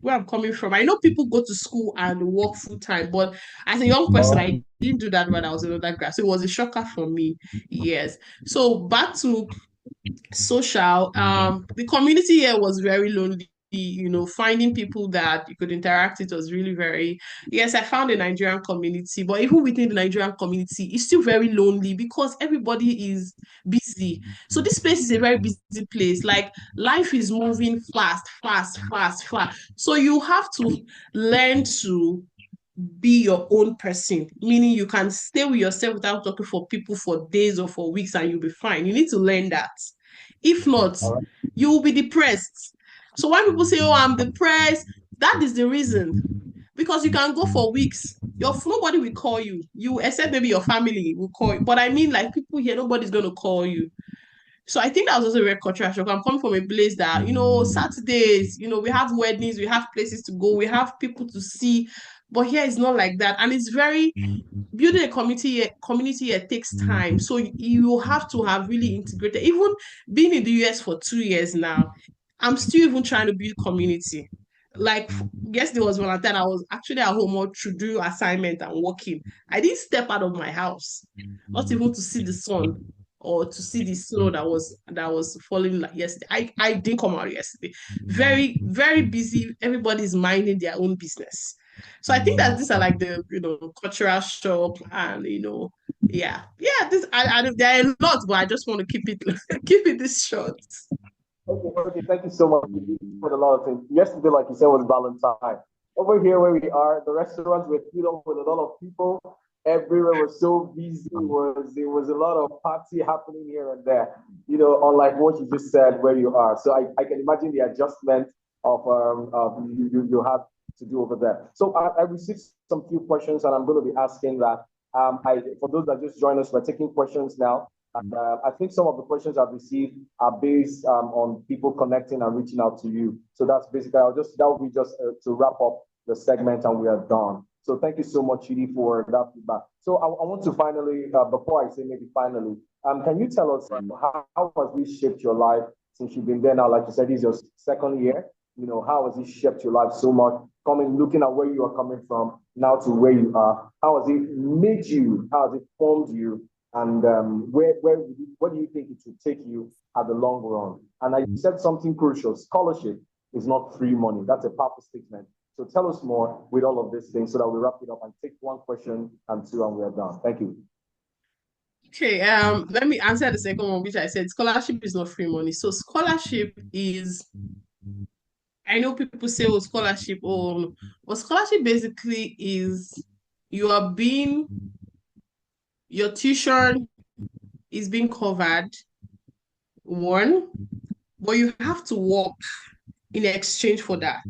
where I'm coming from. I know people go to school and work full time, but as a young person, I didn't do that when I was in undergrad. So it was a shocker for me. Yes. So back to social, the community here was very lonely. Finding people that you could interact with was really very, yes, I found a Nigerian community, but even within the Nigerian community, it's still very lonely because everybody is busy. So this place is a very busy place. Like, life is moving fast, fast, fast, fast. So you have to learn to be your own person, meaning you can stay with yourself without talking for people for days or for weeks and you'll be fine. You need to learn that. If not, you will be depressed. So when people say, oh, I'm depressed, that is the reason. Because you can go for weeks. Nobody will call you. Except maybe your family will call you. But I mean, like, people here, nobody's going to call you. So I think that was also a very cultural shock. I'm coming from a place that, Saturdays, we have weddings, we have places to go, we have people to see. But here it's not like that. And it's very, building a community here takes time. So you have to have really integrated. Even being in the US for 2 years now, I'm still even trying to build community. Like, yesterday was Valentine. I was actually at home all to do assignment and working. I didn't step out of my house, not even to see the sun. or to see the snow that was falling like yesterday. I didn't come out yesterday. Very, very busy. Everybody's minding their own business. So I think that these are like the cultural shock and yeah. There are a lot, but I just want to keep it keep it this short. Okay, thank you so much. You put a lot of things. Yesterday, like you said, was Valentine. Over here where we are, the restaurants were filled up with a lot of people. Everywhere was so busy. There was a lot of party happening here and there. Unlike what you just said where you are. So I can imagine the adjustment of you have to do over there. So I received some few questions, and I'm going to be asking that. For those that just joined us, we're taking questions now. And I think some of the questions I've received are based on people connecting and reaching out to you. So that's basically, that will be just to wrap up the segment and we are done. So thank you so much, Chidi, for that feedback. So I want to finally, before I say maybe finally, can you tell us how has this shaped your life since you've been there now? Like you said, this is your second year. How has it shaped your life so much? Looking at where you are coming from now to where you are. How has it made you? How has it formed you? And where do you think it will take you at the long run? And I said something crucial: scholarship is not free money. That's a powerful statement. So tell us more with all of these things so that we wrap it up and take one question and two, and we are done. Thank you. Okay, let me answer the second one, which I said scholarship is not free money. So scholarship is, I know people say, oh, scholarship, oh, but scholarship basically is you are being, your tuition is being covered, one, but you have to work in exchange for that.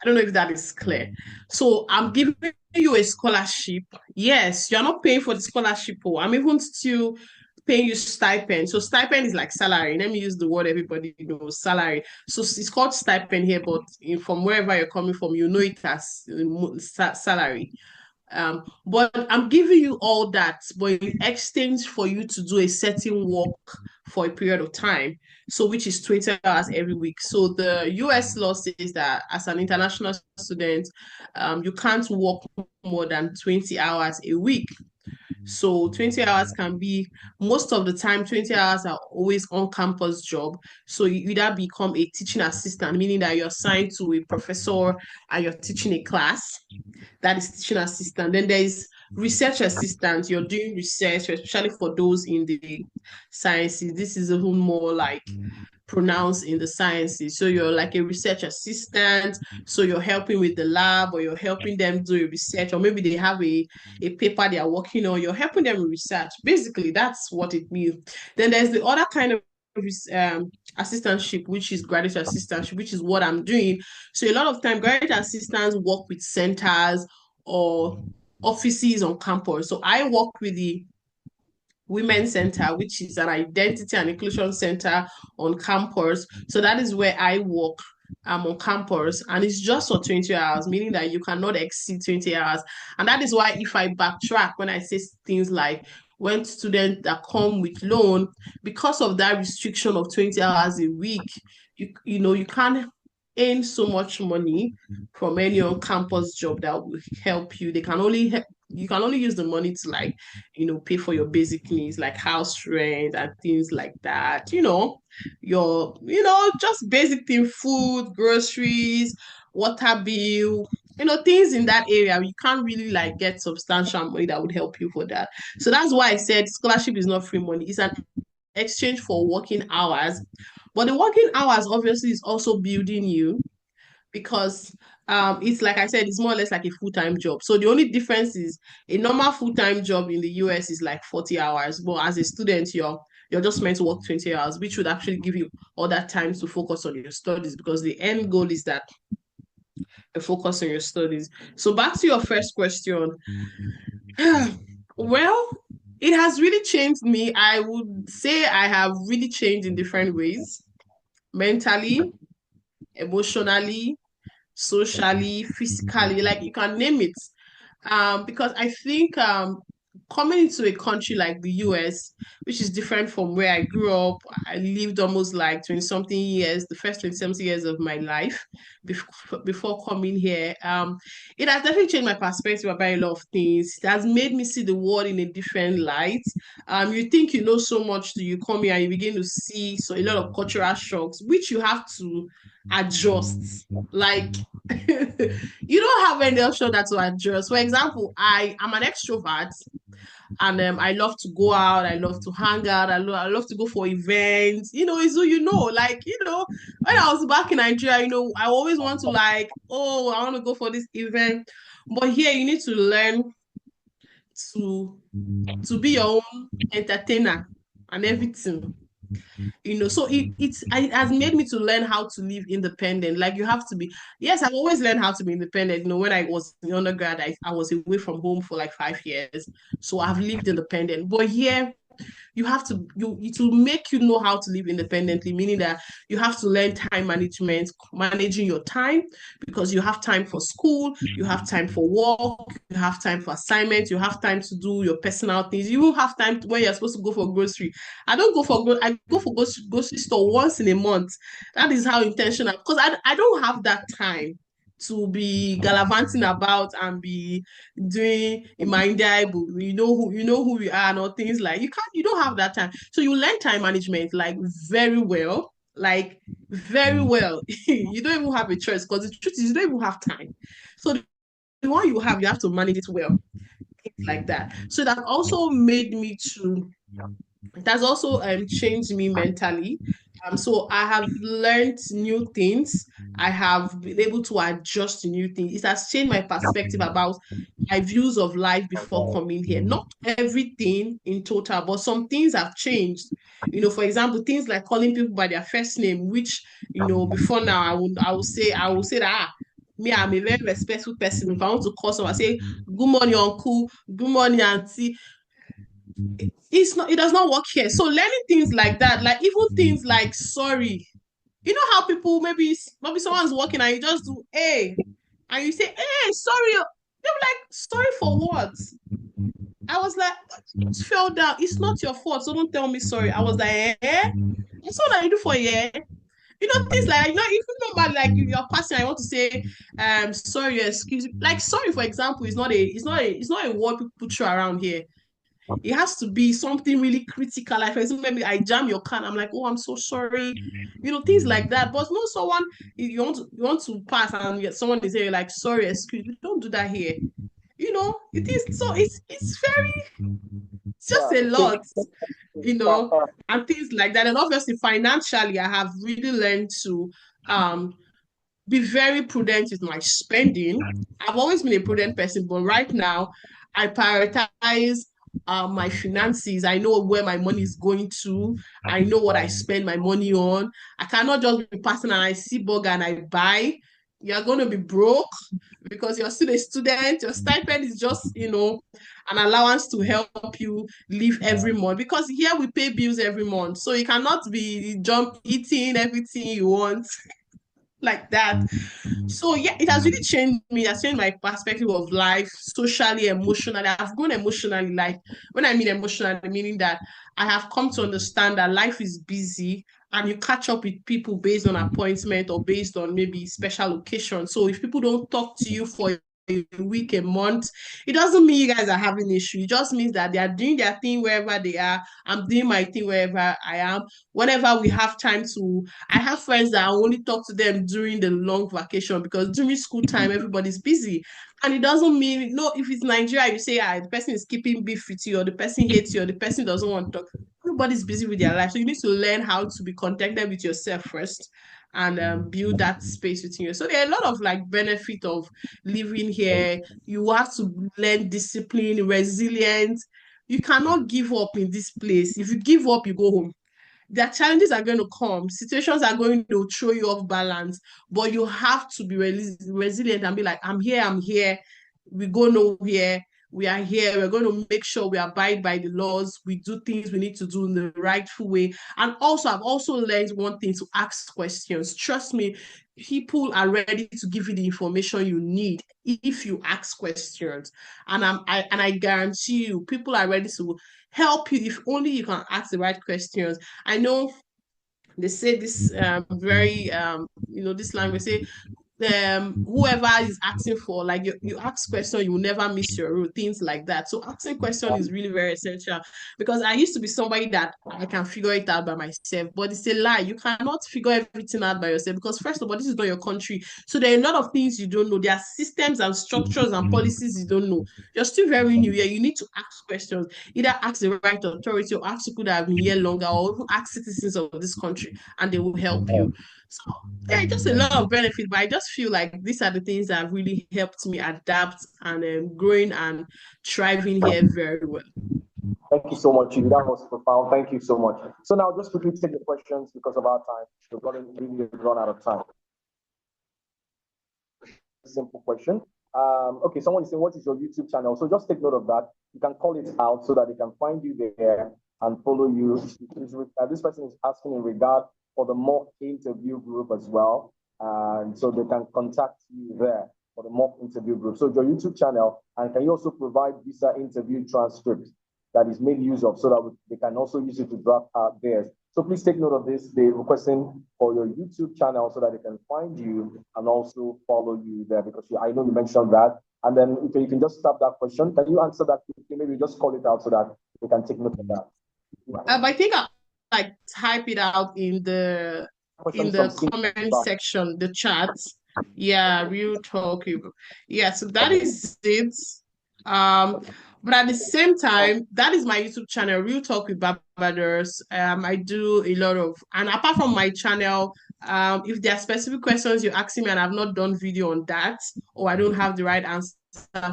I don't know if that is clear. So I'm giving you a scholarship. Yes, you're not paying for the scholarship. Oh, I'm even still paying you stipend. So stipend is like salary. Let me use the word everybody knows, salary. So it's called stipend here, but from wherever you're coming from, you know it as salary. But I'm giving you all that, but in exchange for you to do a certain work for a period of time, so which is 20 hours every week. So the US law says that as an international student, you can't work more than 20 hours a week. So 20 hours can be, most of the time, 20 hours are always on campus job. So you either become a teaching assistant, meaning that you're assigned to a professor and you're teaching a class. That is teaching assistant. Then there is research assistant. You're doing research, especially for those in the sciences. This is even more like pronounced in the sciences. So you're like a research assistant. So you're helping with the lab, or you're helping them do a research, or maybe they have a paper they are working on. You're helping them with research. Basically, that's what it means. Then there's the other kind of assistantship, which is graduate assistantship, which is what I'm doing. So a lot of time, graduate assistants work with centers or offices on campus. So I work with the Women Center, which is an identity and inclusion center on campus. So that is where I work. I'm on campus, and it's just for 20 hours, meaning that you cannot exceed 20 hours. And that is why if I backtrack when I say things like when students that come with loan, because of that restriction of 20 hours a week, you can't earn so much money from any on-campus job that will help you. You can only use the money to pay for your basic needs like house rent and things like that. Just basic thing, food, groceries, water bill, things in that area. You can't really get substantial money that would help you for that. So that's why I said scholarship is not free money. It's an exchange for working hours. But the working hours obviously is also building you, because it's like I said, it's more or less like a full-time job. So the only difference is a normal full-time job in the US is like 40 hours. But as a student, you're just meant to work 20 hours, which would actually give you all that time to focus on your studies, because the end goal is that you focus on your studies. So back to your first question. Well, it has really changed me. I would say I have really changed in different ways: mentally, emotionally, socially, physically, like you can name it. Because I think coming into a country like the US, which is different from where I grew up. I lived almost like 20 something years, the first 20 something years of my life before coming here. It has definitely changed my perspective about a lot of things. It has made me see the world in a different light. You think you know so much till you come here and you begin to see so a lot of cultural shocks, which you have to adjust. Like you don't have any option that to adjust. For example, I am an extrovert and I love to go out, I love to hang out, I love to go for events. It's who like, when I was back in Nigeria, I always want to like, oh, I want to go for this event. But here you need to learn to be your own entertainer and everything. So it has made me to learn how to live independent. Like you have to be, yes, I've always learned how to be independent. When I was in undergrad, I was away from home for like 5 years. So I've lived independent. But here you have to it will make you know how to live independently, meaning that you have to learn time management, managing your time, because you have time for school, you have time for work, you have time for assignments, you have time to do your personal things. You will have time when you're supposed to go for grocery. I don't go for I go for grocery store once in a month. That is how intentional, because I don't have that time to be gallivanting about and be doing in my Bible, you know who we are and all things like you don't have that time. So you learn time management like very well, like very well. You don't even have a choice because the truth is you don't even have time. So the one you have to manage it well. Things like that. So that also made me to it has also changed me mentally. So I have learned new things. I have been able to adjust to new things. It has changed my perspective about my views of life before coming here. Not everything in total, but some things have changed. For example, things like calling people by their first name, which before now I will say that me, I'm a very respectful person. If I want to call someone, I say, good morning, uncle, good morning, auntie. It does not work here. So learning things like that, like even things like sorry. You know how people maybe someone's walking and you just do hey, and you say hey sorry. They're like sorry for what? I was like, just fell down. It's not your fault, so don't tell me sorry. I was like, that's what I do for you. Things like even normal, like you're passing, I want to say, sorry, excuse me. Like sorry, for example, it's not a word people throw around here. It has to be something really critical. Like, for example, maybe I jam your car and I'm like, oh, I'm so sorry. Things like that. But no, someone, you want to pass and someone is here like, sorry, excuse me. Don't do that here. It is so it's just a lot, and things like that. And obviously, financially, I have really learned to um be very prudent with my spending. I've always been a prudent person, but right now I prioritize my finances. I know where my money is going to. I know what I spend my money on. I cannot just be passing and I see bug and I buy. You're going to be broke because you're still a student. Your stipend is just, an allowance to help you live every month. Because here we pay bills every month. So you cannot be eating everything you want like that. So yeah, it has really changed me. It has changed my perspective of life, socially, emotionally. I've grown emotionally. Like when I mean emotionally, meaning that I have come to understand that life is busy and you catch up with people based on appointment or based on maybe special occasion. So if people don't talk to you for a week, a month, it doesn't mean you guys are having an issue. It just means that they are doing their thing wherever they are. I'm doing my thing wherever I am. Whenever we have time to, I have friends that I only talk to them during the long vacation because during school time, everybody's busy. And it doesn't mean, no, if it's Nigeria, you say, the person is keeping beef with you, or the person hates you, or the person doesn't want to talk. Everybody's busy with their life. So you need to learn how to be contented with yourself first and build that space within you. So there are a lot of like benefit of living here. You have to learn discipline, resilience. You cannot give up in this place. If you give up, you go home. Their challenges are going to come, situations are going to throw you off balance, but you have to be resilient and be like, I'm here, we go nowhere. We we are here, we're going to make sure we abide by the laws, we do things we need to do in the rightful way. And also, I've also learned one thing: to ask questions. Trust me, people are ready to give you the information you need if you ask questions. And I guarantee you, people are ready to help you if only you can ask the right questions. I know they say this very this language say whoever is asking for, like, you ask question, you will never miss your route, things like that. So asking question is really very essential, because I used to be somebody that I can figure it out by myself, but it's a lie. You cannot figure everything out by yourself, because first of all, this is not your country, so there are a lot of things you don't know. There are systems and structures and policies you don't know. You're still very new here. You need to ask questions, either ask the right authority or ask people that have been here longer, or even ask citizens of this country, and they will help you. So yeah, just a lot of benefit, but I just feel like these are the things that have really helped me adapt and growing and thriving here very well. Thank you so much, Chidi. That was profound. Thank you so much. So now just quickly take the questions because of our time. We've got to really run out of time. Simple question. Okay, someone is saying, what is your YouTube channel? So just take note of that. You can call it out so that they can find you there and follow you. This person is asking in regard for the mock interview group as well. And so they can contact you there for the mock interview group. So your YouTube channel, and can you also provide visa interview transcript that is made use of so that they can also use it to draft out theirs. So please take note of this. They're requesting for your YouTube channel so that they can find you and also follow you there, because I know you mentioned that. And then if you can just stop that question, can you answer that quickly? Maybe just call it out so that they can take note of that. I think I like type it out in the comment section, the chat. Yeah, real talk. Yeah, so that is it. But at the same time, that is my YouTube channel, Real Talk with Barbados. I do a lot of, and apart from my channel, if there are specific questions you're asking me and I've not done video on that, or I don't have the right answer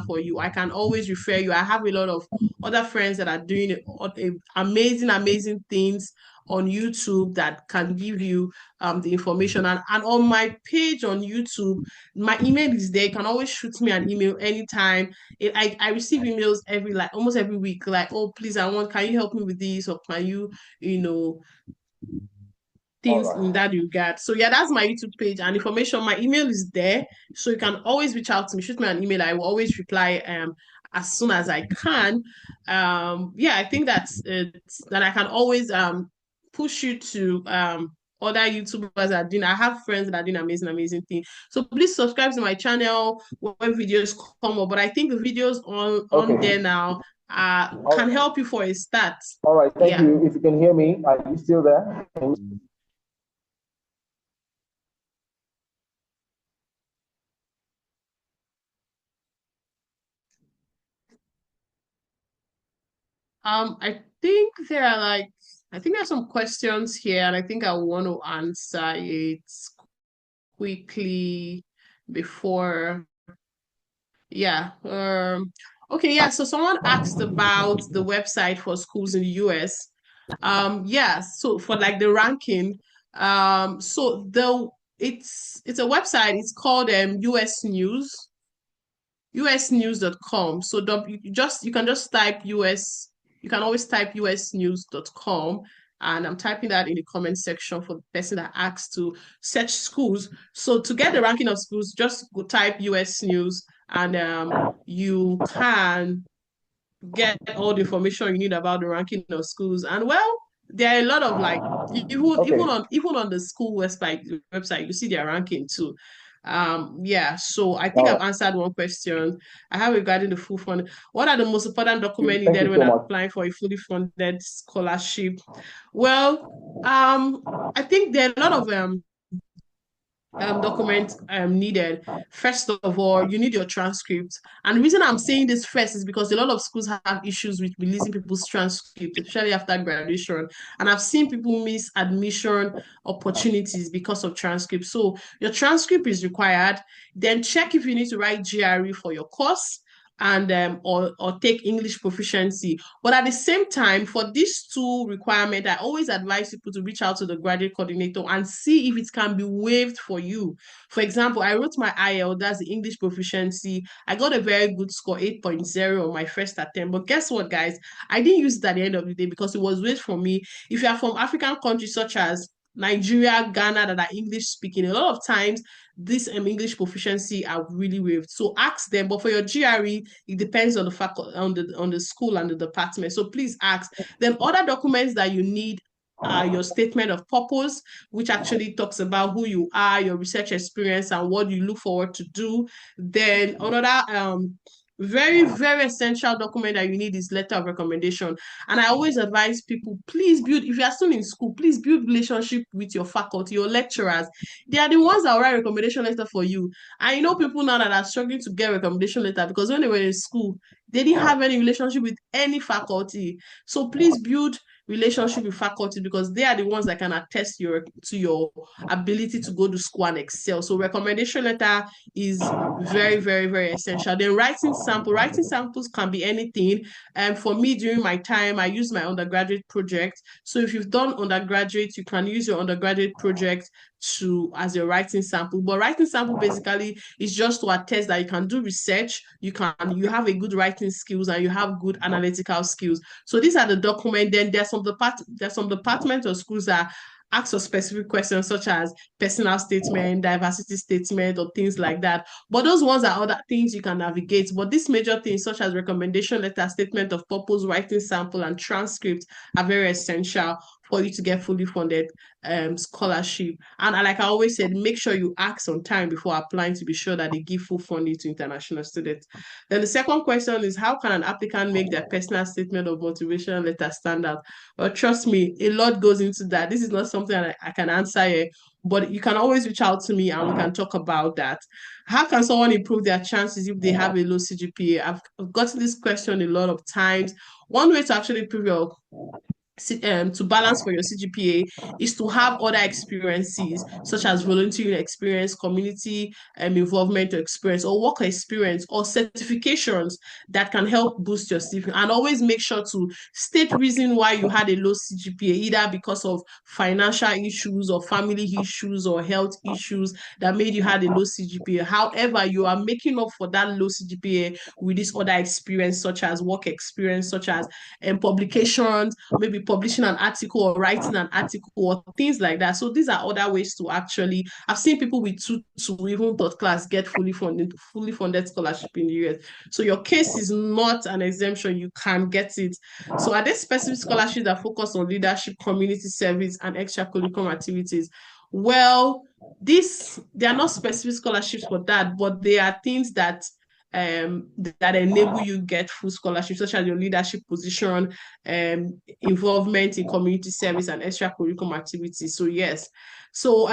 for you, I can always refer you. I have a lot of other friends that are doing amazing things on YouTube that can give you the information. And on my page on YouTube, my email is there. You can always shoot me an email anytime. I receive emails almost every week, like, oh, please, can you help me with this? Or can you, things in that regard. So yeah, that's my YouTube page and information. My email is there. So you can always reach out to me, shoot me an email. I will always reply as soon as I can. Yeah, I think that I can always push you to other YouTubers that are doing. I have friends that are doing amazing things. So please subscribe to my channel when videos come up. But I think the videos on there now can help you for a start. All right, thank you. If you can hear me, are you still there? I think there's some questions here, and I think I want to answer it quickly before. Yeah. Okay. Yeah. So someone asked about the website for schools in the US. Yeah. So for like the ranking, it's a website. It's called US News. usnews.com. So you can just type US, you can always type usnews.com, and I'm typing that in the comment section for the person that asks to search schools. So to get the ranking of schools, just go type US News, and you can get all the information you need about the ranking of schools. And well, there are a lot of even on the school website, you see their ranking too. Yeah, so I think I've answered one question I have regarding the full fund. What are the most important documents needed when applying for a fully funded scholarship? Well, I think there are a lot of documents needed. First of all, you need your transcript. And the reason I'm saying this first is because a lot of schools have issues with releasing people's transcript, especially after graduation. And I've seen people miss admission opportunities because of transcript. So your transcript is required. Then check if you need to write GRE for your course. and or take English proficiency. But at the same time, for these two requirements, I always advise people to reach out to the graduate coordinator and see if it can be waived for you. For example, I wrote my IELTS, that's the English proficiency. I got a very good score, 8.0 on my first attempt. But guess what, guys? I didn't use it at the end of the day because it was waived for me. If you are from African countries such as Nigeria, Ghana, that are English speaking, a lot of times this English proficiency are really waived. So ask them. But for your GRE, it depends on the faculty, on the school and the department. So please ask. Then other documents that you need are your statement of purpose, which actually talks about who you are, your research experience, and what you look forward to do. Then another very, very essential document that you need is letter of recommendation. And I always advise people, please build, if you are still in school, please build relationship with your faculty, your lecturers. They are the ones that will write recommendation letter for you. I know people now that are struggling to get recommendation letter because when they were in school, they didn't have any relationship with any faculty. So please build relationship with faculty because they are the ones that can attest to your ability to go to school and excel. So recommendation letter is very, very, very essential. Then writing samples can be anything. And for me, during my time, I used my undergraduate project. So if you've done undergraduate, you can use your undergraduate project as a writing sample. But writing sample basically is just to attest that you can do research, you have a good writing skills, and you have good analytical skills. So these are the documents. Then there's some departments or schools that ask for specific questions such as personal statement, diversity statement, or things like that. But those ones are other things you can navigate. But these major things such as recommendation letter, statement of purpose, writing sample, and transcript are very essential for you to get fully funded scholarship. And like I always said, make sure you ask on time before applying to be sure that they give full funding to international students. Then the second question is, how can an applicant make their personal statement of motivation letter stand out? Well, trust me, a lot goes into that. This is not something I can answer here, but you can always reach out to me and we can talk about that. How can someone improve their chances if they have a low CGPA? I've gotten this question a lot of times. One way to actually improve your to balance for your CGPA is to have other experiences such as volunteering experience, community involvement experience, or work experience, or certifications that can help boost your CGPA. And always make sure to state reason why you had a low CGPA, either because of financial issues or family issues or health issues that made you had a low CGPA. However, you are making up for that low CGPA with this other experience, such as work experience, such as publications, maybe publishing an article or writing an article or things like that. So these are other ways to actually, I've seen people with 2 to even third class get fully funded scholarship in the US. So your case is not an exemption, you can get it. So are there specific scholarships that focus on leadership, community service, and extracurricular activities? Well, they are not specific scholarships for that, but they are things that enable you get full scholarship, such as your leadership position, involvement in community service, and extracurricular activities. So yes. So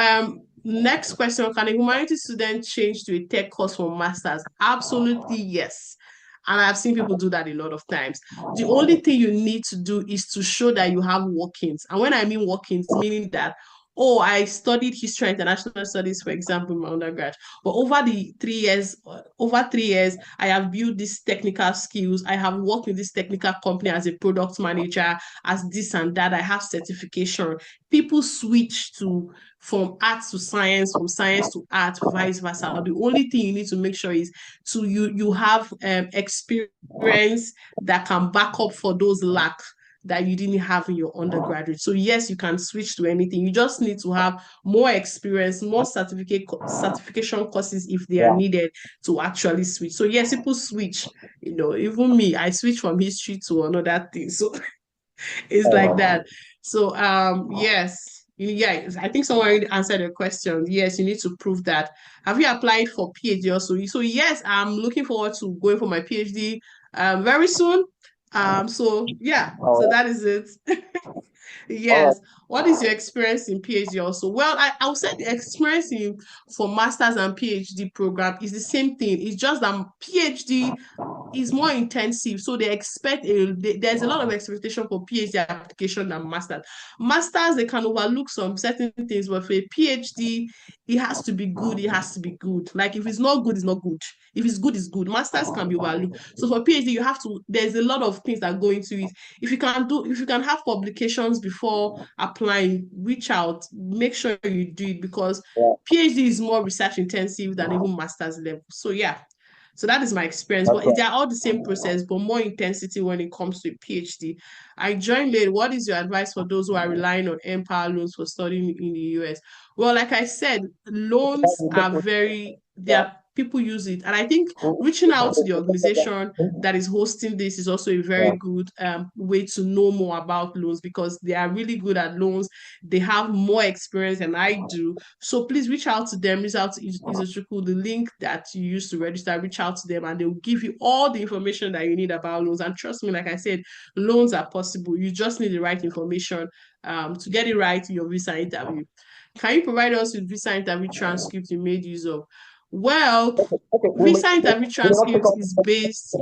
next question, can a humanities student change to a tech course for masters? Absolutely yes. And I've seen people do that a lot of times. The only thing you need to do is to show that you have workings. And when I mean workings, meaning that, oh, I studied history and international studies, for example, in my undergrad. But over 3 years, I have built these technical skills. I have worked in this technical company as a product manager, as this and that. I have certification. People switch from art to science, from science to art, vice versa. The only thing you need to make sure is you have experience that can back up for those lack that you didn't have in your undergraduate. So yes, you can switch to anything. You just need to have more experience, more certification courses if they are needed to actually switch. So yes, people switch. Even me, I switch from history to another thing. So it's like that. So yes. Yeah, I think someone already answered the question. Yes, you need to prove that. Have you applied for PhD also? So yes, I'm looking forward to going for my PhD very soon. So yeah, so that is it. Yes. What is your experience in PhD also? Well, I would say the experience for master's and PhD program is the same thing. It's just that PhD is more intensive. So they expect there's a lot of expectation for PhD application than masters. Masters, they can overlook some certain things, but for a PhD, it has to be good. It has to be good. Like if it's not good, it's not good. If it's good, it's good. Masters can be overlooked. So for PhD, you have to. There's a lot of things that go into it. If you can have publications before applying, reach out. Make sure you do it because Yeah, PhD is more research intensive than even master's level. So yeah. So that is my experience. that's But right. they're all the same process, but more intensity when it comes to PhD. I joined late. What is your advice for those who are relying on Empower loans for studying in the US? Well, like I said, loans are Yeah. people use it. And I think Cool. reaching out to the organization that is hosting this is also a very Yeah. good way to know more about loans because they are really good at loans. They have more experience than I do. So please reach out to them, reach out to Izuchukwu, the link that you use to register, reach out to them and they'll give you all the information that you need about loans. And trust me, like I said, loans are possible. You just need the right information to get it right in your visa interview. Can you provide us with visa interview transcript you made use of? Well, Okay, visa interview we may not take transcript all is based.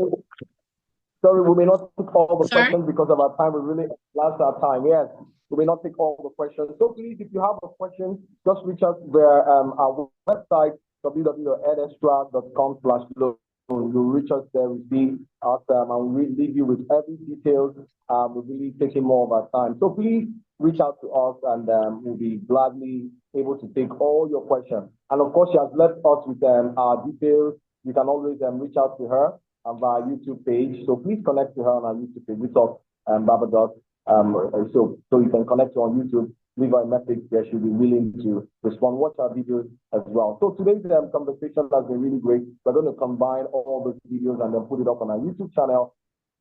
sorry, we may not take all the Sorry? questions because of our time. We really lost our time. Yes, we may not take all the questions. So please, if you have a question, just reach out via our website, www.edextra.com/loan. You'll reach us there, we see us, and we'll leave you with every details. We're really taking more of our time. So please reach out to us and we'll be gladly able to take all your questions. And of course, she has left us with our details. You can always reach out to her on our YouTube page. So please connect to her on our YouTube page. We talk Barbados. So you can connect to her on YouTube, leave her a message there. She'll be willing to respond, watch our videos as well. So today's conversation has been really great. We're going to combine all those videos and then put it up on our YouTube channel.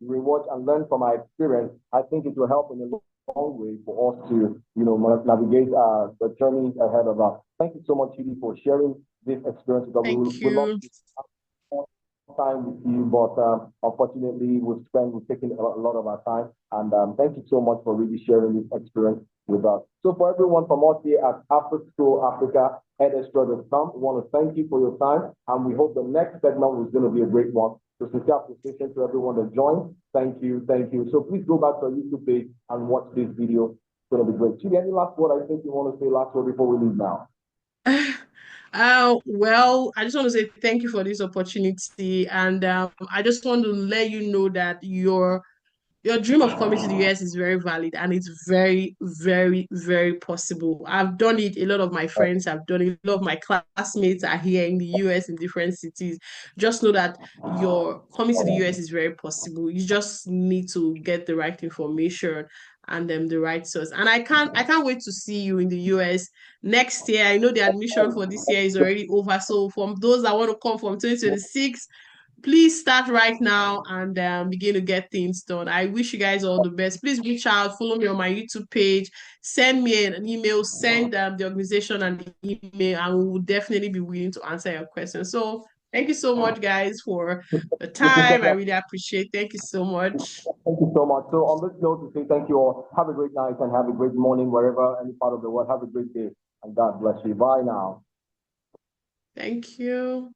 Rewatch and learn from our experience. I think it will help in a long way for us to, navigate the journey ahead of us. Thank you so much, Chidi, for sharing this experience with us. Thank We love you. time with you, but unfortunately, we've taken a lot of our time. And thank you so much for really sharing this experience with us. So for everyone from us here at After-School Africa, edextra.com, we want to thank you for your time, and we hope the next segment is going to be a great one. So sincere appreciation to everyone that joined. Thank you, thank you. So please go back to our YouTube page and watch this video. It's going to be great. Chidi, any last word I think you want to say last word before we leave now? Well, I just want to say thank you for this opportunity, and I just want to let you know that your dream of coming to the US is very valid and it's very, very, very possible. I've done it. A lot of my friends have done it. A lot of my classmates are here in the US in different cities. Just know that your coming to the US is very possible. You just need to get the right information and the right source. And I can't wait to see you in the US next year. I know the admission for this year is already over. So from those that want to come from 2026, please start right now and begin to get things done. I wish you guys all the best. Please reach out, follow me on my YouTube page, send me an email, send the organization an email, and we will definitely be willing to answer your questions. So thank you so much, guys, for the time. I really appreciate it. Thank you so much. Thank you so much. So on this note, to say thank you all. Have a great night and have a great morning wherever, any part of the world. Have a great day and God bless you. Bye now. Thank you.